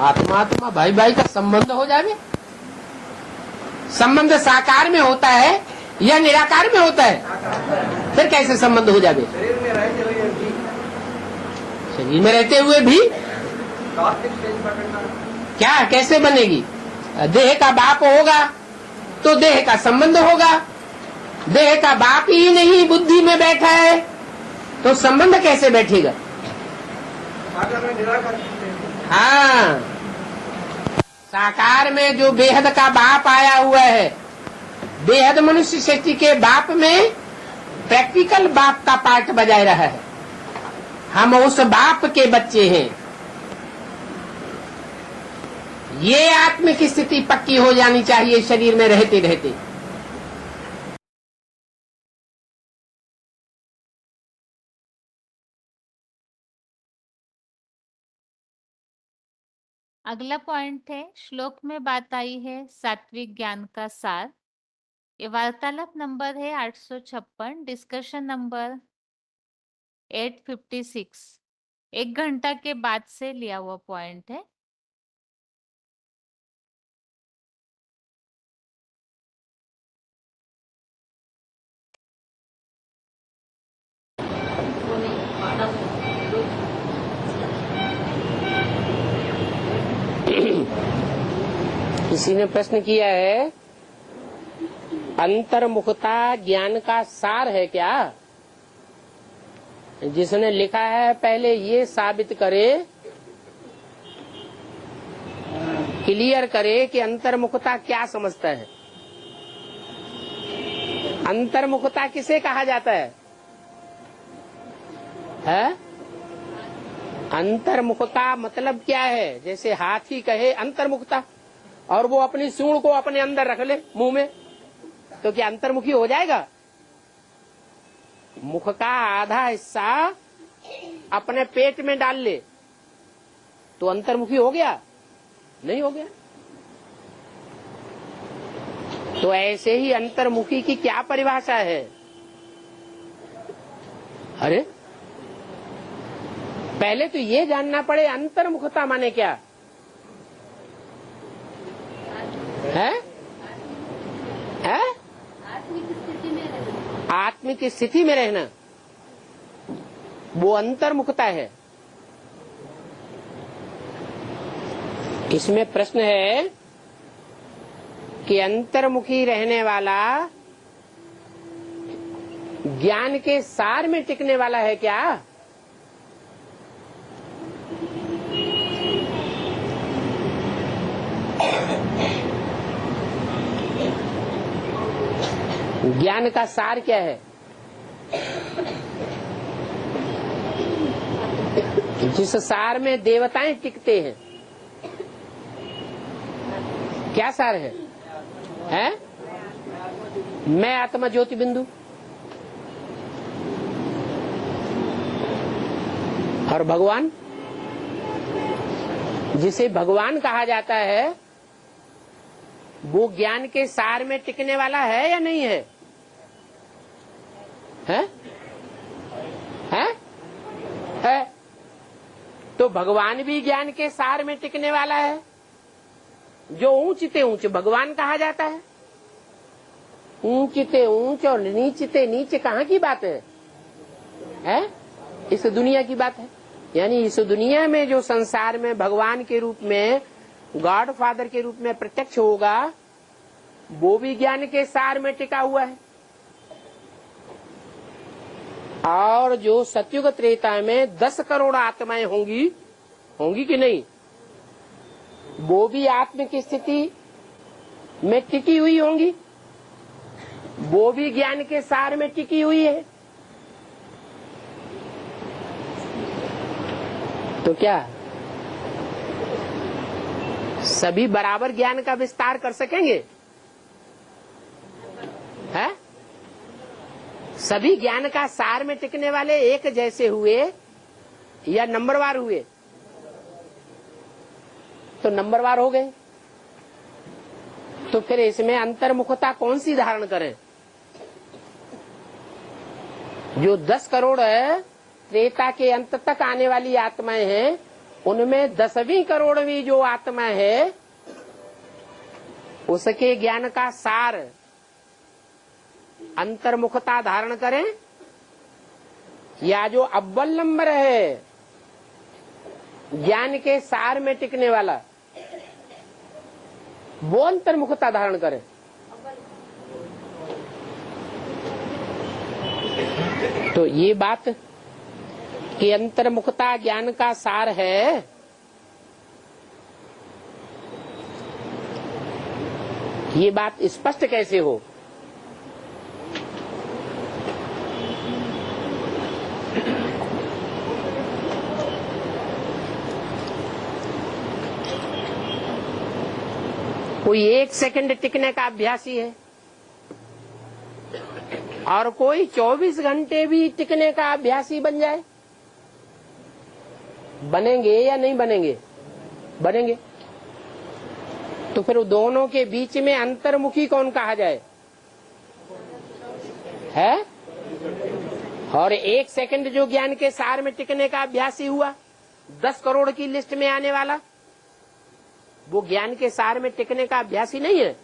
आत्मा आत्मा भाई भाई का संबंध हो जावे। संबंध साकार में होता है या निराकार में होता है? फिर कैसे संबंध हो जावे? शरीर में रहते हुए भी क्या, कैसे बनेगी? देह का बाप होगा तो देह का संबंध होगा। देह का बाप ही नहीं बुद्धि में बैठा है तो संबंध कैसे बैठेगा? हाँ, साकार में जो बेहद का बाप आया हुआ है, बेहद मनुष्य शक्ति के बाप में प्रैक्टिकल बाप का पार्ट बजाय रहा है। हम उस बाप के बच्चे हैं। ये आत्म की स्थिति पक्की हो जानी चाहिए शरीर में रहते रहते। अगला पॉइंट है, श्लोक में बात आई है सात्विक ज्ञान का सार। ये वार्तालाप नंबर है 856, डिस्कशन नंबर 856। 1 घंटा के बाद से लिया हुआ पॉइंट है। किसी ने प्रश्न किया है, अंतर्मुखता ज्ञान का सार है क्या? जिसने लिखा है पहले ये साबित करे, क्लियर करे कि अंतर्मुखता क्या समझता है। अंतर्मुखता किसे कहा जाता है? अंतर्मुखता मतलब क्या है? जैसे हाथी कहे अंतर्मुखता और वो अपनी सूंड को अपने अंदर रख ले मुंह में, तो क्या अंतर्मुखी हो जाएगा? मुख का आधा हिस्सा अपने पेट में डाल ले तो अंतर्मुखी हो गया? नहीं हो गया। तो ऐसे ही अंतर्मुखी की क्या परिभाषा है? अरे पहले तो ये जानना पड़े अंतर्मुखता माने क्या है? आत्मिक स्थिति में रहना, वो अंतर्मुखता है। इसमें प्रश्न है कि अंतर्मुखी रहने वाला ज्ञान के सार में टिकने वाला है क्या? ज्ञान का सार क्या है? जिस सार में देवताएं टिकते हैं, क्या सार है? मैं आत्मा ज्योति बिंदु। और भगवान, जिसे भगवान कहा जाता है, वो ज्ञान के सार में टिकने वाला है या नहीं है? है? है? तो भगवान भी ज्ञान के सार में टिकने वाला है। जो ऊंचते ऊंच भगवान कहा जाता है, ऊंचते ऊंच और नीचते नीच कहाँ की बात है? इस दुनिया की बात है। यानी इस दुनिया में जो संसार में भगवान के रूप में, गॉड फादर के रूप में प्रत्यक्ष होगा, वो भी ज्ञान के सार में टिका हुआ है। और जो सतयुग त्रेता में 10 करोड़ आत्माएं होंगी कि नहीं, वो भी आत्मिक स्थिति में टिकी हुई होंगी, वो भी ज्ञान के सार में टिकी हुई है। तो क्या सभी बराबर ज्ञान का विस्तार कर सकेंगे? है? सभी ज्ञान का सार में टिकने वाले एक जैसे हुए या नंबरवार हुए? तो नंबरवार हो गए। तो फिर इसमें अंतर्मुखता कौन सी धारण करें? जो 10 करोड़ त्रेता के अंत तक आने वाली आत्माएं हैं, उनमें 10वीं करोड़वीं जो आत्मा है, उसके ज्ञान का सार अंतर्मुखता धारण करें, या जो अव्वल नंबर है ज्ञान के सार में टिकने वाला, वो अंतर्मुखता धारण करें? तो ये बात कि अंतर्मुखता ज्ञान का सार है, ये बात स्पष्ट कैसे हो? कोई 1 सेकंड टिकने का अभ्यासी है और कोई 24 घंटे भी टिकने का अभ्यासी बन जाए, बनेंगे या नहीं बनेंगे? बनेंगे। तो फिर दोनों के बीच में अंतर्मुखी कौन कहा जाए? है? और 1 सेकंड जो ज्ञान के सार में टिकने का अभ्यासी हुआ, 10 करोड़ की लिस्ट में आने वाला, वो ज्ञान के सार में टिकने का अभ्यासी नहीं है,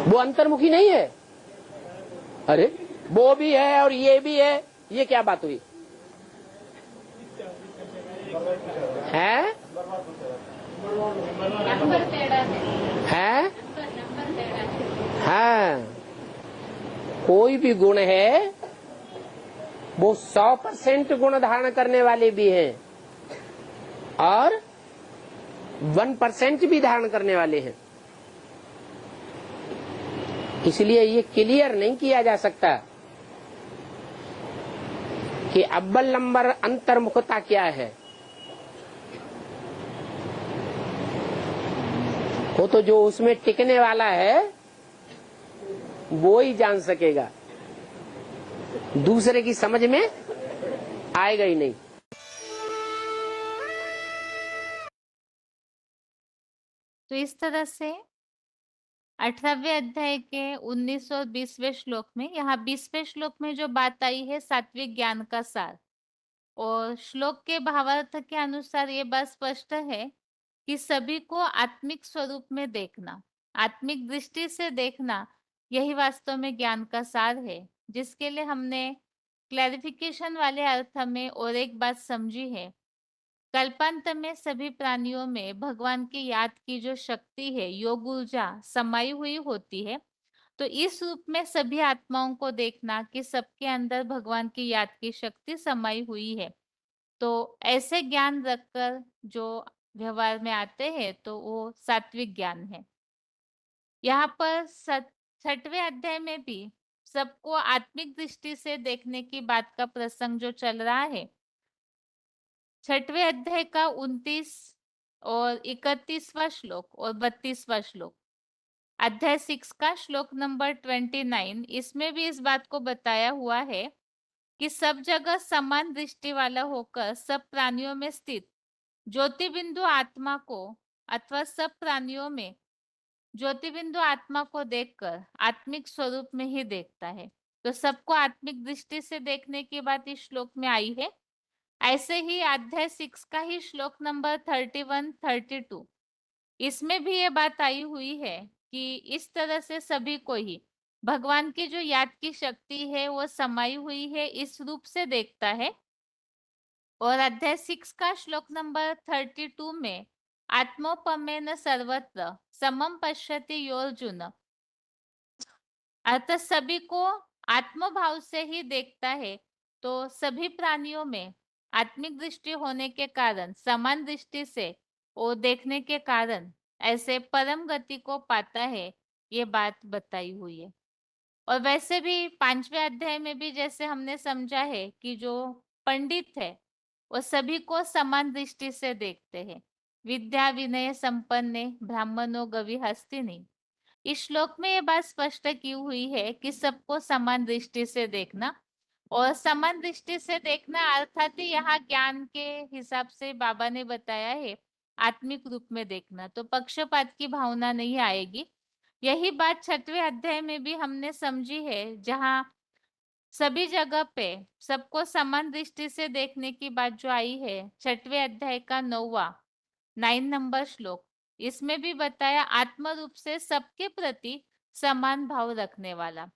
वो अंतर्मुखी नहीं है। अरे वो भी है और ये भी है, ये क्या बात हुई? है? है? हाँ, कोई भी गुण है वो 100% गुण धारण करने वाले भी हैं और 1% भी धारण करने वाले हैं। इसलिए ये क्लियर नहीं किया जा सकता कि अव्वल नंबर अंतर्मुखता क्या है। वो तो जो उसमें टिकने वाला है वो ही जान सकेगा, दूसरे की समझ में आएगा ही नहीं। तो इस तरह से 18वें अध्याय के 19 और 20वें श्लोक में, यहाँ 20वें श्लोक में जो बात आई है सात्विक ज्ञान का सार, और श्लोक के भावार्थ के अनुसार ये बात स्पष्ट है कि सभी को आत्मिक स्वरूप में देखना, आत्मिक दृष्टि से देखना, यही वास्तव में ज्ञान का सार है, जिसके लिए हमने क्लैरिफिकेशन वाले अर्थ में और एक बात समझी है। कल्पांत में सभी प्राणियों में भगवान की याद की जो शक्ति है, योग ऊर्जा समाई हुई होती है। तो इस रूप में सभी आत्माओं को देखना कि सबके अंदर भगवान की याद की शक्ति समाई हुई है। तो ऐसे ज्ञान रखकर जो व्यवहार में आते हैं तो वो सात्विक ज्ञान है। यहाँ पर 6वें अध्याय में भी सबको आत्मिक दृष्टि से देखने की बात का प्रसंग जो चल रहा है। 6वें अध्याय का 29 और 31वां श्लोक और 32वां श्लोक, अध्याय 6 का श्लोक नंबर 29, इसमें भी इस बात को बताया हुआ है कि सब जगह समान दृष्टि वाला होकर सब प्राणियों में स्थित ज्योति बिंदु आत्मा को, अथवा सब प्राणियों में ज्योति बिंदु आत्मा को देखकर आत्मिक स्वरूप में ही देखता है। तो सबको आत्मिक दृष्टि से देखने की बात इस श्लोक में आई है। ऐसे ही अध्याय 6 का ही श्लोक नंबर 31, 32, इसमें भी ये बात आई हुई है कि इस तरह से सभी को ही भगवान की जो याद की शक्ति है वो समाई हुई है, इस रूप से देखता है। और अध्याय 6 का श्लोक नंबर 32 में आत्मोपमेन सर्वत्र समम पश्यति योर्जुन, अर्थात सभी को आत्मभाव से ही देखता है। तो सभी प्राणियों में आत्मिक दृष्टि होने के कारण, समान दृष्टि से वो देखने के कारण ऐसे परम गति को पाता है, ये बात बताई हुई है। और वैसे भी 5वें अध्याय में भी जैसे हमने समझा है कि जो पंडित है वो सभी को समान दृष्टि से देखते हैं। विद्या विनय संपन्ने ब्राह्मणों गवि हस्तिनी, इस श्लोक में ये बात स्पष्ट की हुई है कि सबको समान दृष्टि से देखना, और समान दृष्टि से देखना अर्थात ही यहाँ ज्ञान के हिसाब से बाबा ने बताया है आत्मिक रूप में देखना, तो पक्षपात की भावना नहीं आएगी। यही बात 6वें अध्याय में भी हमने समझी है, जहाँ सभी जगह पे सबको समान दृष्टि से देखने की बात जो आई है, 6वें अध्याय का 9 नंबर श्लोक, इसमें भी बताया आत्म रूप से सबके प्रति समान भाव रखने वाला,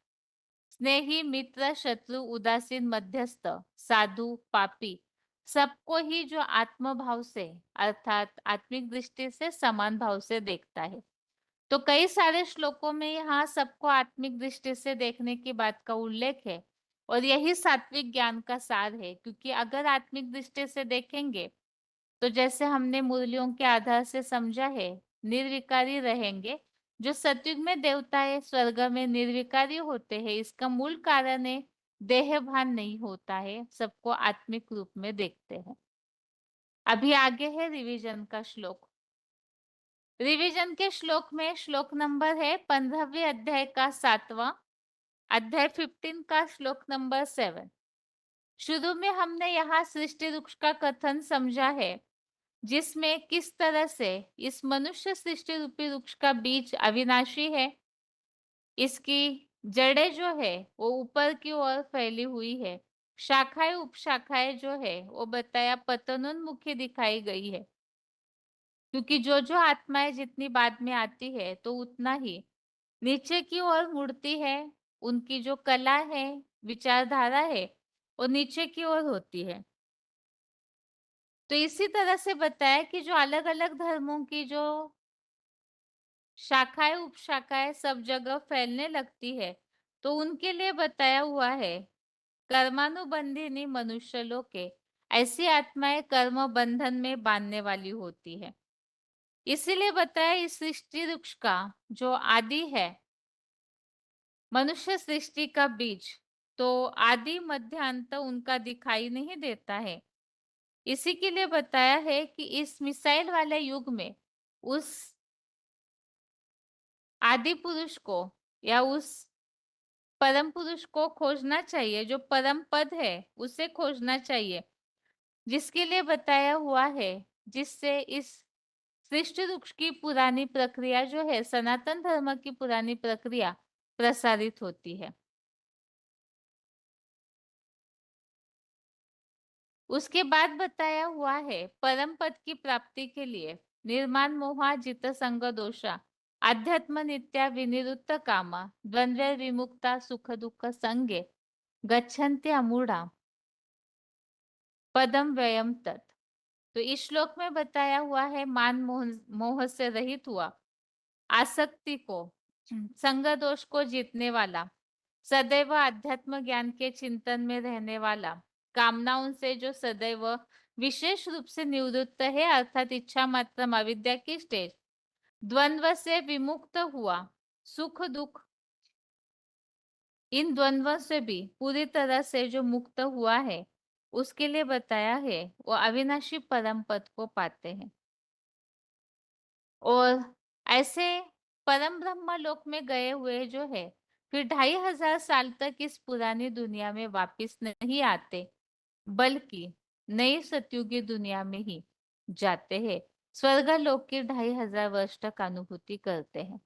स्नेही मित्र शत्रु उदासीन मध्यस्थ साधु पापी, सबको ही जो आत्म भाव से अर्थात आत्मिक दृष्टि से समान भाव से देखता है। तो कई सारे श्लोकों में यहाँ सबको आत्मिक दृष्टि से देखने की बात का उल्लेख है, और यही सात्विक ज्ञान का सार है। क्योंकि अगर आत्मिक दृष्टि से देखेंगे तो जैसे हमने मुरलियों के आधार से समझा है, निर्विकारी रहेंगे। जो सतयुग में देवताएं स्वर्ग में निर्विकारी होते हैं, इसका मूल कारण है देह भान नहीं होता है, सबको आत्मिक रूप में देखते हैं। अभी आगे है रिवीजन का श्लोक। रिवीजन के श्लोक में श्लोक नंबर है 15वें अध्याय का 7वां, अध्याय 15 का श्लोक नंबर 7। शुरू में हमने यहाँ सृष्टि वृक्ष का कथन समझा है, जिसमें किस तरह से इस मनुष्य सृष्टि रूपी वृक्ष का बीज अविनाशी है, इसकी जड़ें जो है वो ऊपर की ओर फैली हुई है, शाखाएं उपशाखाएं जो है वो बताया पतनोन्मुखी दिखाई गई है। क्योंकि जो आत्माएं जितनी बाद में आती है तो उतना ही नीचे की ओर मुड़ती है, उनकी जो कला है विचारधारा है वो नीचे की ओर होती है। तो इसी तरह से बताया कि जो अलग अलग धर्मों की जो शाखाएं उपशाखाएं सब जगह फैलने लगती है, तो उनके लिए बताया हुआ है कर्मानुबंधिनी मनुष्य लोके, ऐसी आत्माएं कर्म बंधन में बांधने वाली होती है। इसीलिए बताया इस सृष्टि वृक्ष का जो आदि है, मनुष्य सृष्टि का बीज, तो आदि मध्य अंत उनका दिखाई नहीं देता है। इसी के लिए बताया है कि इस मिसाइल वाले युग में उस आदि पुरुष को या उस परम पुरुष को खोजना चाहिए, जो परम पद है उसे खोजना चाहिए, जिसके लिए बताया हुआ है, जिससे इस सृष्टि वृक्ष की पुरानी प्रक्रिया जो है, सनातन धर्म की पुरानी प्रक्रिया प्रसारित होती है। उसके बाद बताया हुआ है परम पद की प्राप्ति के लिए निर्माण मोहा जित संग दोषा आध्यात्म नित्या विनिरुद्ध कामा द्वंद्व विमुक्ता सुख दुख संगे गच्छन्ति अमूढ़ा पदम व्ययम तत्। तो इस श्लोक में बताया हुआ है मान मोह से रहित हुआ, आसक्ति को, संग दोष को जीतने वाला, सदैव अध्यात्म ज्ञान के चिंतन में रहने वाला, कामनाओं से जो सदैव विशेष रूप से निवृत्त है अर्थात इच्छा मात्र अविद्या की स्टेज, द्वंद्व से विमुक्त हुआ, सुख दुख इन द्वंद्वों से भी पूरी तरह से जो मुक्त हुआ है उसके लिए बताया है वो अविनाशी परम पद को पाते हैं। और ऐसे परम ब्रह्म लोक में गए हुए जो है फिर 2500 साल तक इस पुरानी दुनिया में वापस नहीं आते, बल्कि नई सतयुगी दुनिया में ही जाते हैं, स्वर्ग लोक की 2500 वर्ष तक अनुभूति करते हैं।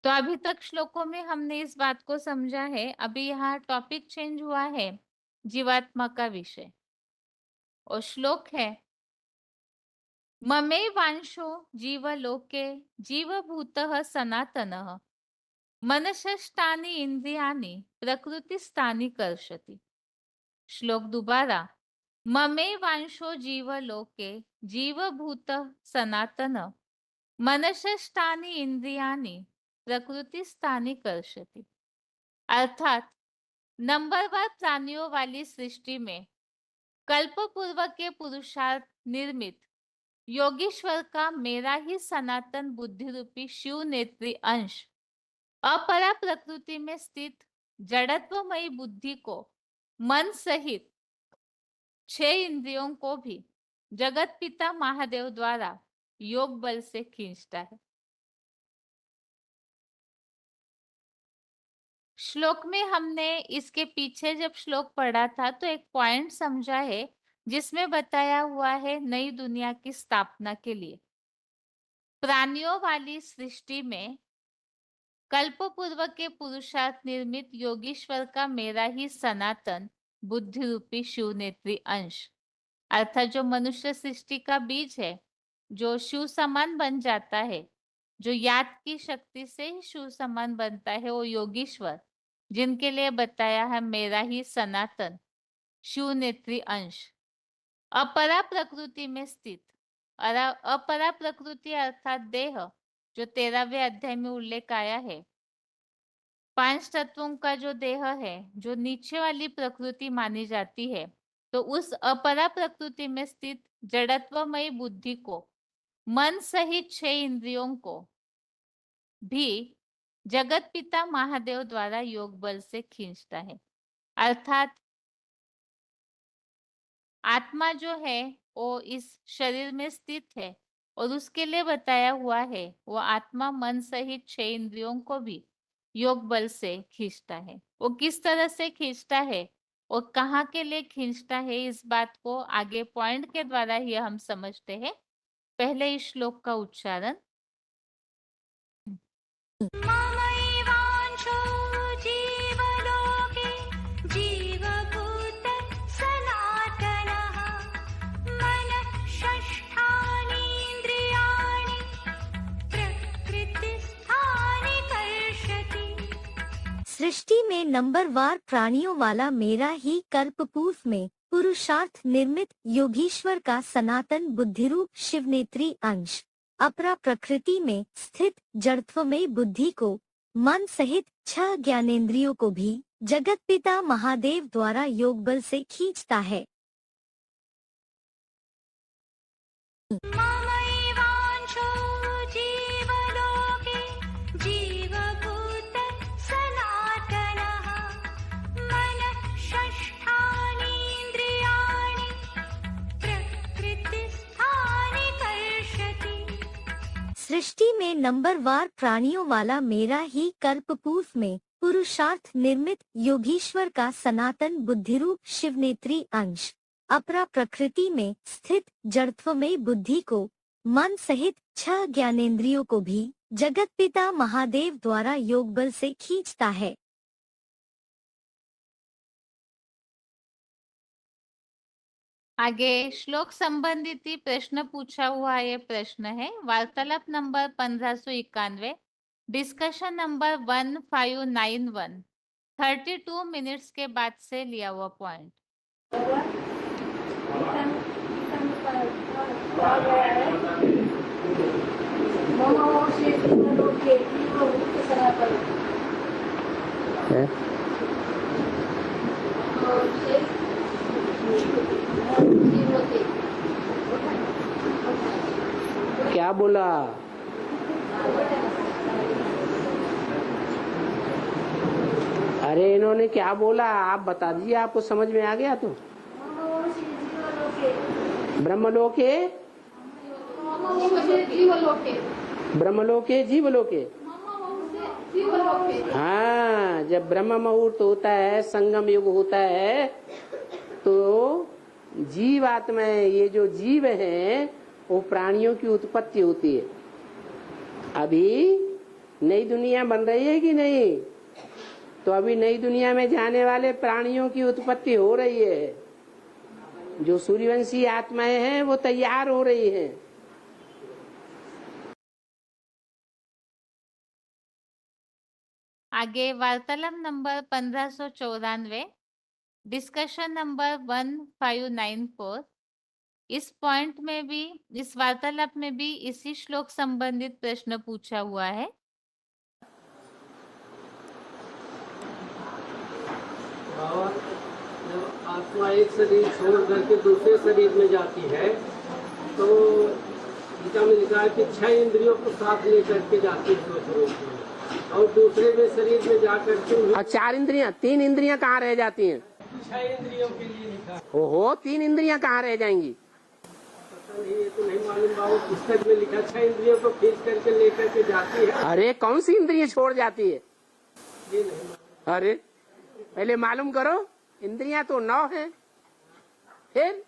तो अभी तक श्लोकों में हमने इस बात को समझा है। अभी यहाँ टॉपिक चेंज हुआ है, जीवात्मा का विषय, और श्लोक है ममे वांशो जीवलोके जीवभूतः सनातनः मनसष्टानि इंद्रियाणि प्रकृतिस्थानि कर्षति। श्लोक दोबारा, ममे वांशो जीवलोके जीवभूतः सनातनः मनसष्टानि इंद्रियाणि प्रकृतिस्थानि कर्षति। अर्थात नंबरवार प्राणियों वाली सृष्टि में कल्प पूर्व के पुरुषार्थ निर्मित योगीश्वर का मेरा ही सनातन बुद्धि रूपी शिव नेत्री अंश अपरा प्रकृति में स्थित जड़त्वमयी बुद्धि को मन सहित 6 इंद्रियों को भी जगत पिता महादेव द्वारा योग बल से खींचता है। श्लोक में हमने इसके पीछे जब श्लोक पढ़ा था तो एक पॉइंट समझा है जिसमें बताया हुआ है नई दुनिया की स्थापना के लिए प्राणियों वाली सृष्टि में कल्प पूर्व के पुरुषार्थ निर्मित योगीश्वर का मेरा ही सनातन बुद्धि रूपी शिव नेत्री अंश अर्थात जो मनुष्य सृष्टि का बीज है, जो शिव समान बन जाता है, जो याद की शक्ति से ही शिव समान बनता है, वो योगीश्वर जिनके लिए बताया है मेरा ही सनातन शिव नेत्री अंश अपरा प्रकृति में स्थित। अपरा प्रकृति अर्थात देह, जो 13वें अध्याय में उल्लेख आया है, 5 तत्वों का जो देह है, जो नीचे वाली प्रकृति मानी जाती है, तो उस अपरा प्रकृति में स्थित जड़त्वमयी बुद्धि को मन सहित 6 इंद्रियों को भी जगत पिता महादेव द्वारा योग बल से खींचता है। अर्थात आत्मा जो है वो इस शरीर में स्थित है और उसके लिए बताया हुआ है वो आत्मा मन सहित 6 इंद्रियों को भी योग बल से खींचता है। वो किस तरह से खींचता है और कहाँ के लिए खींचता है, इस बात को आगे पॉइंट के द्वारा ही हम समझते हैं। पहले इस श्लोक का उच्चारण। ममैवांशो जीवलोके जीवभूत सनातनः मनःषष्ठानीन्द्रियाणि प्रकृतिस्थानि कर्षति। सृष्टि में नंबरवार प्राणियों वाला मेरा ही कल्पपूर्व में पुरुषार्थ निर्मित योगीश्वर का सनातन बुद्धिरूप शिवनेत्री अंश अपरा प्रकृति में स्थित जड़त्वमयी बुद्धि को मन सहित 6 ज्ञानेंद्रियों को भी जगत पिता महादेव द्वारा योग बल से खींचता है। ममैवांशो जीवलोके जीवभूत सनातनः मनःषष्ठानीन्द्रियाणि प्रकृतिस्थानि कर्षति। सृष्टि में नंबरवार प्राणियों वाला मेरा ही कल्पपूर्व में पुरुषार्थ निर्मित योगीश्वर का सनातन बुद्धिरूप शिवनेत्री अंश अपरा प्रकृति में स्थित जड़त्वमयी बुद्धि को मन सहित 6 ज्ञानेंद्रियों को भी जगत पिता महादेव द्वारा योग बल से खींचता है। आगे श्लोक संबंधित ही प्रश्न पूछा हुआ ये प्रश्न है वार्तालाप नंबर 1591, डिस्कशन नंबर 1591, 32 मिनट्स के बाद से लिया हुआ पॉइंट। क्या बोला? अरे इन्होंने क्या बोला आप बता दीजिए, आपको समझ में आ गया तो। ब्रह्मलोके ब्रह्मलोके जीवलोके। हाँ, जब ब्रह्म मुहूर्त होता है, संगम युग होता है, तो जीव आत्मा ये जो जीव है वो प्राणियों की उत्पत्ति होती है। अभी नई दुनिया बन रही है कि नहीं? तो अभी नई दुनिया में जाने वाले प्राणियों की उत्पत्ति हो रही है। जो सूर्यवंशी आत्माएं हैं वो तैयार हो रही हैं। आगे वार्तालाप नंबर 1594, डिस्कशन नंबर 1594। इस पॉइंट में भी, इस वार्तालाप में भी इसी श्लोक संबंधित प्रश्न पूछा हुआ है। और जब आत्मा एक शरीर छोड़ करके दूसरे शरीर में जाती है तो गीता में लिखा है कि 6 इंद्रियों को साथ लेकर के जाती है दूसरे में, और दूसरे में शरीर में जाकर के और 4 इंद्रियां, 3 इंद्रियां कहाँ रह जाती हैं? 6 इंद्रियों के लिए लिखा है। ओहो, 3 इंद्रियां कहाँ रह जाएंगी? पता नहीं, ये तो नहीं मालूम बाबू। पुस्तक में लिखा 6 इंद्रियों को खींच करके लेकर के जाती है। अरे कौन सी इंद्रियां छोड़ जाती है? ये नहीं मालूम। अरे पहले मालूम करो। इंद्रियां तो 9 हैं, फिर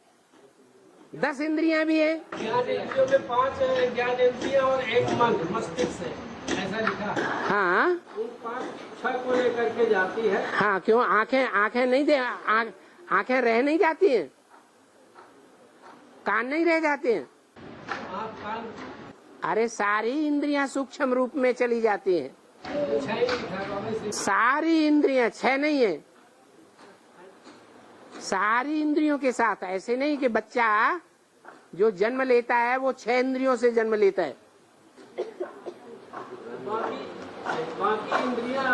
10 इंद्रियां भी है। ज्ञान इंद्रियों में 5 ज्ञान इंद्रियां और 1 मन मस्तिष्क है, ऐसा लिखा है। हाँ उन 5-6 को लेकर के जाती है। हाँ, क्यों? आंखें नहीं दे, आंखें रह नहीं जाती हैं, कान नहीं रह जाते हैं। आँख कान अरे सारी इंद्रियां सूक्ष्म रूप में चली जाती हैं। 6 ही लिखा है बाबा इसे। सारी इंद्रियां, 6 नहीं है, सारी इंद्रियों के साथ। ऐसे नहीं कि बच्चा जो जन्म लेता है वो 6 इंद्रियों से जन्म लेता है। बाकी इंद्रियां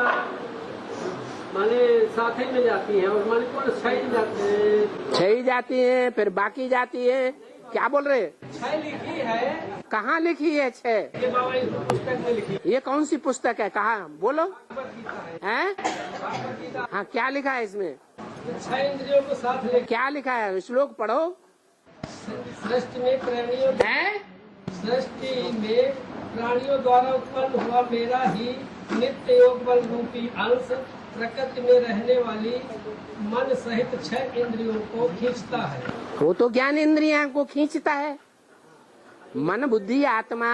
माने साथ ही में जाती हैं, और माने कौन 6 ही जाते हैं। 6 ही जाती हैं, फिर बाकी जाती है। क्या बोल रहे? 6 लिखी है। कहाँ लिखी है 6? ये बाबा इस पुस्तक में लिखी ये कौन सी पुस्तक है? कहाँ बोलो है। हैं? हाँ, क्या लिखा है इसमें? 6 इंद्रियों को साथ ले क्या लिखा है? श्लोक पढ़ो। सृष्टि में प्राणियों है? सृष्टि में प्राणियों द्वारा उत्पन्न हुआ मेरा ही नित्य योग बल रूपी अंश प्रकृति में रहने वाली मन सहित 6 इंद्रियों को खींचता है। वो तो ज्ञान इंद्रियां को खींचता है। मन बुद्धि आत्मा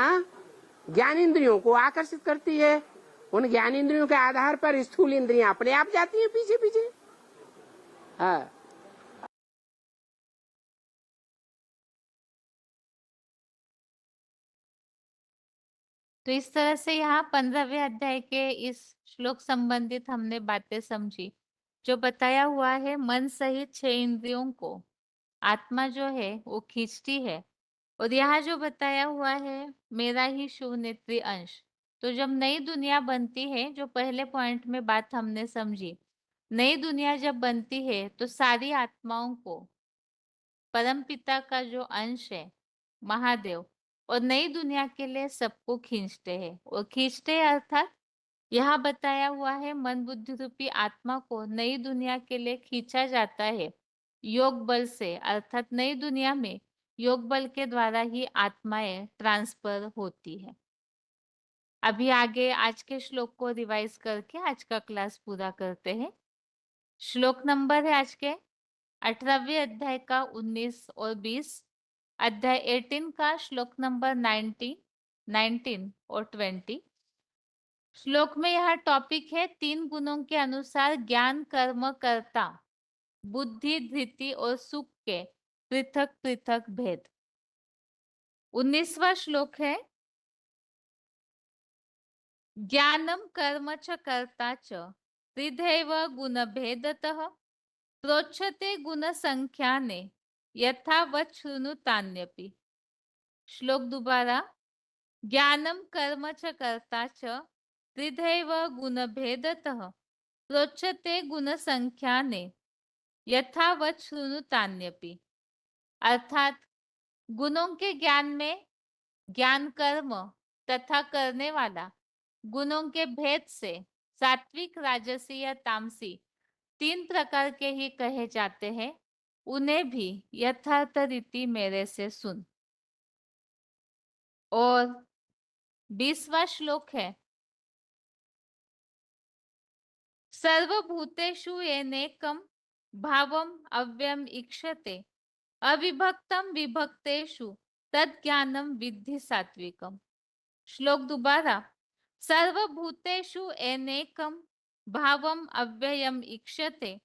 ज्ञान इंद्रियों को आकर्षित करती है। उन ज्ञान इंद्रियों के आधार पर स्थूल इंद्रियां अपने आप जाती हैं पीछे पीछे। हाँ, तो इस तरह से यहाँ 15वें अध्याय के इस श्लोक संबंधित हमने बातें समझी। जो बताया हुआ है, मन सहित 6 इंद्रियों को आत्मा जो है वो खींचती है। और यहाँ जो बताया हुआ है, मेरा ही शिवनेत्री अंश। तो जब नई दुनिया बनती है, जो पहले पॉइंट में बात हमने समझी, नई दुनिया जब बनती है तो सारी आत्माओं को परमपिता का जो अंश है महादेव, और नई दुनिया के लिए सबको खींचते हैं। और खींचते हैं अर्थात यहाँ बताया हुआ है, मन बुद्धि रूपी आत्मा को नई दुनिया के लिए खींचा जाता है योग बल से। अर्थात नई दुनिया में योग बल के द्वारा ही आत्माएं ट्रांसफर होती है। अभी आगे आज के श्लोक को रिवाइज करके आज का क्लास पूरा करते हैं। श्लोक नंबर है आज के 18वें अध्याय का 19 और 20। अध्याय 18 का श्लोक नंबर 19 और 20। श्लोक में यह टॉपिक है 3 गुणों के अनुसार ज्ञान, कर्म, कर्ता, बुद्धि, धृति और सुख के पृथक पृथक भेद। 19वां श्लोक है ज्ञानम कर्म च कर्ता च त्रिधैव गुण भेदतः प्रोच्यते गुण संख्याने यथावत् शृणुतान्यपि। श्लोक दोबारा, ज्ञानम कर्म च कर्ता च त्रिधैव गुण भेदतः प्रोच्यते गुण संख्याने यथावत् शृणुतान्यपि। अर्थात गुणों के ज्ञान में ज्ञान, कर्म तथा करने वाला गुणों के भेद से सात्विक, राजसी या तामसी 3 प्रकार के ही कहे जाते हैं। उन्हें भी यथार्थ रीति मेरे से सुन। और 20वां श्लोक है सर्वभूतेषु येनेकं भावम अव्ययम ईक्षते अविभक्तम विभक्तेषु तज्ज्ञानम विद्धि सात्विकम। श्लोक दोबारा, सर्वभूतेषु एनेकम भावम अव्ययम ईक्षते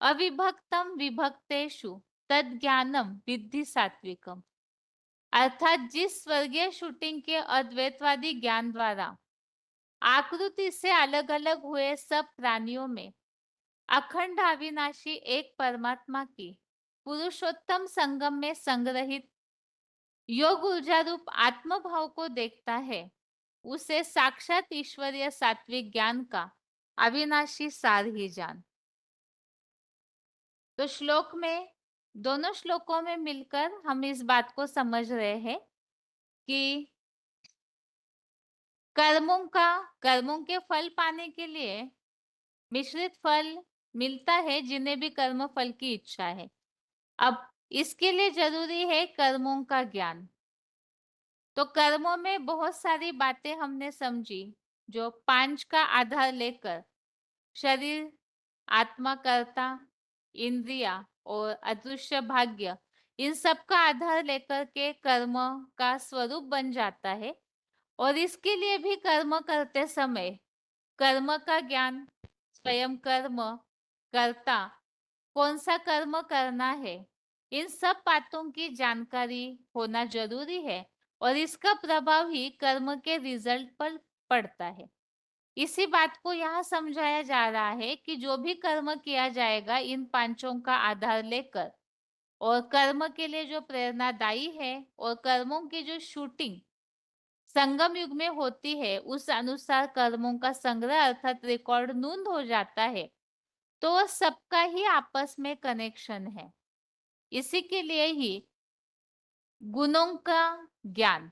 अविभक्तम विभक्तेषु तज्ज्ञानम विद्धि सात्विकम। अर्थात जिस स्वर्गीय शूटिंग के अद्वैतवादी ज्ञान द्वारा आकृति से अलग अलग हुए सब प्राणियों में अखंड अविनाशी एक परमात्मा की पुरुषोत्तम संगम में संग्रहित योग ऊर्जा रूप आत्मभाव को देखता है, उसे साक्षात ईश्वरीय सात्विक ज्ञान का अविनाशी सार ही जान। तो श्लोक में, दोनों श्लोकों में मिलकर हम इस बात को समझ रहे हैं कि कर्मों के फल पाने के लिए मिश्रित फल मिलता है जिन्हें भी कर्म फल की इच्छा है। अब इसके लिए जरूरी है कर्मों का ज्ञान। तो कर्मों में बहुत सारी बातें हमने समझी जो 5 का आधार लेकर शरीर, आत्मा, कर्ता, इंद्रिया और अदृश्य भाग्य, इन सब का आधार लेकर के कर्म का स्वरूप बन जाता है। और इसके लिए भी कर्म करते समय कर्म का ज्ञान, स्वयं कर्म, कर्ता, कौन सा कर्म करना है, इन सब बातों की जानकारी होना जरूरी है। और इसका प्रभाव ही कर्म के रिजल्ट पर पड़ता है। इसी बात को यहाँ समझाया जा रहा है कि जो भी कर्म किया जाएगा इन 5 का आधार लेकर, और कर्म के लिए जो प्रेरणादायी है और कर्मों की जो शूटिंग संगम युग में होती है उस अनुसार कर्मों का संग्रह अर्थात रिकॉर्ड नोंद हो जाता है, तो सबका ही आपस में कनेक्शन है। इसी के लिए ही गुणों का ज्ञान,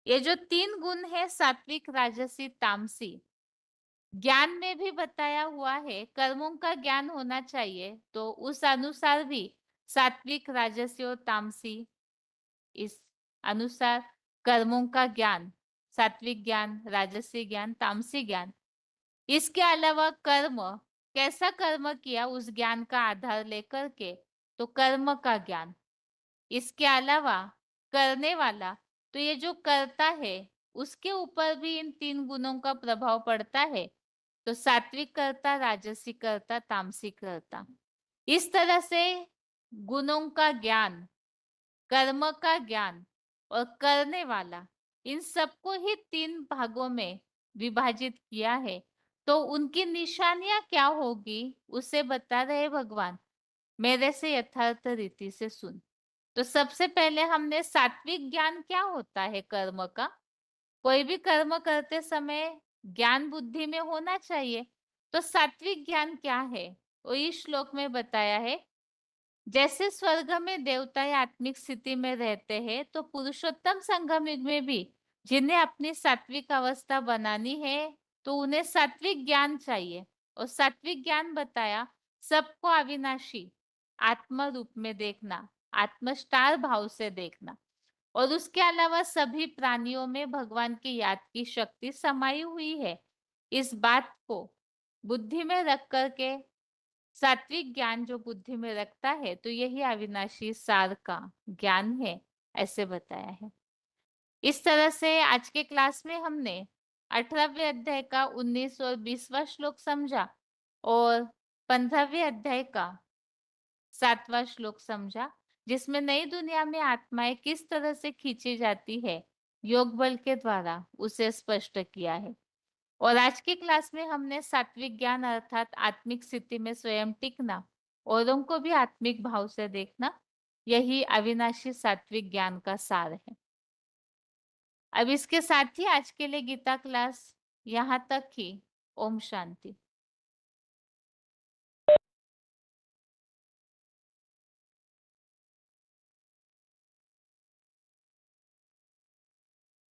ये जो 3 गुण है सात्विक, राजसी, तामसी, ज्ञान में भी बताया हुआ है कर्मों का ज्ञान होना चाहिए। तो उस अनुसार भी सात्विक, राजसी और तामसी, इस अनुसार कर्मों का ज्ञान, सात्विक ज्ञान, राजसी ज्ञान, तामसी ज्ञान। इसके अलावा कर्म, कैसा कर्म किया उस ज्ञान का आधार लेकर के, तो कर्म का ज्ञान। इसके अलावा करने वाला, तो ये जो करता है उसके ऊपर भी इन 3 गुणों का प्रभाव पड़ता है। तो सात्विक कर्ता, राजसी कर्ता, तामसिक कर्ता, इस तरह से गुणों का ज्ञान, कर्म का ज्ञान और करने वाला, इन सबको ही 3 भागों में विभाजित किया है। तो उनकी निशानियां क्या होगी उसे बता रहे भगवान, मेरे से यथार्थ रीति से सुन। तो सबसे पहले हमने सात्विक ज्ञान क्या होता है कर्म का, कोई भी कर्म करते समय ज्ञान बुद्धि में होना चाहिए। तो सात्विक ज्ञान क्या है वो इस श्लोक में बताया है। जैसे स्वर्ग में देवता या आत्मिक स्थिति में रहते हैं, तो पुरुषोत्तम संगम युग में भी जिन्हें अपनी सात्विक अवस्था बनानी है तो उन्हें सात्विक ज्ञान चाहिए। और सात्विक ज्ञान बताया सबको अविनाशी आत्मा रूप में देखना, आत्मस्टार भाव से देखना, और उसके अलावा सभी प्राणियों में भगवान की याद की शक्ति समाई हुई है। इस बात को बुद्धि में रख करके सात्विक ज्ञान जो बुद्धि में रखता है तो यही अविनाशी सार का ज्ञान है, ऐसे बताया है। इस तरह से आज के क्लास में हमने 18वें अध्याय का 19 और 20वां श्लोक समझा और 15वें अध्याय का 7वां श्लोक समझा, जिसमें नई दुनिया में आत्माएं किस तरह से खींची जाती है योग बल के द्वारा, उसे स्पष्ट किया है। और आज की क्लास में हमने सात्विक ज्ञान अर्थात आत्मिक स्थिति में स्वयं टिकना, औरों को भी आत्मिक भाव से देखना, यही अविनाशी सात्विक ज्ञान का सार है। अब इसके साथ ही आज के लिए गीता क्लास यहाँ तक ही। ओम शांति।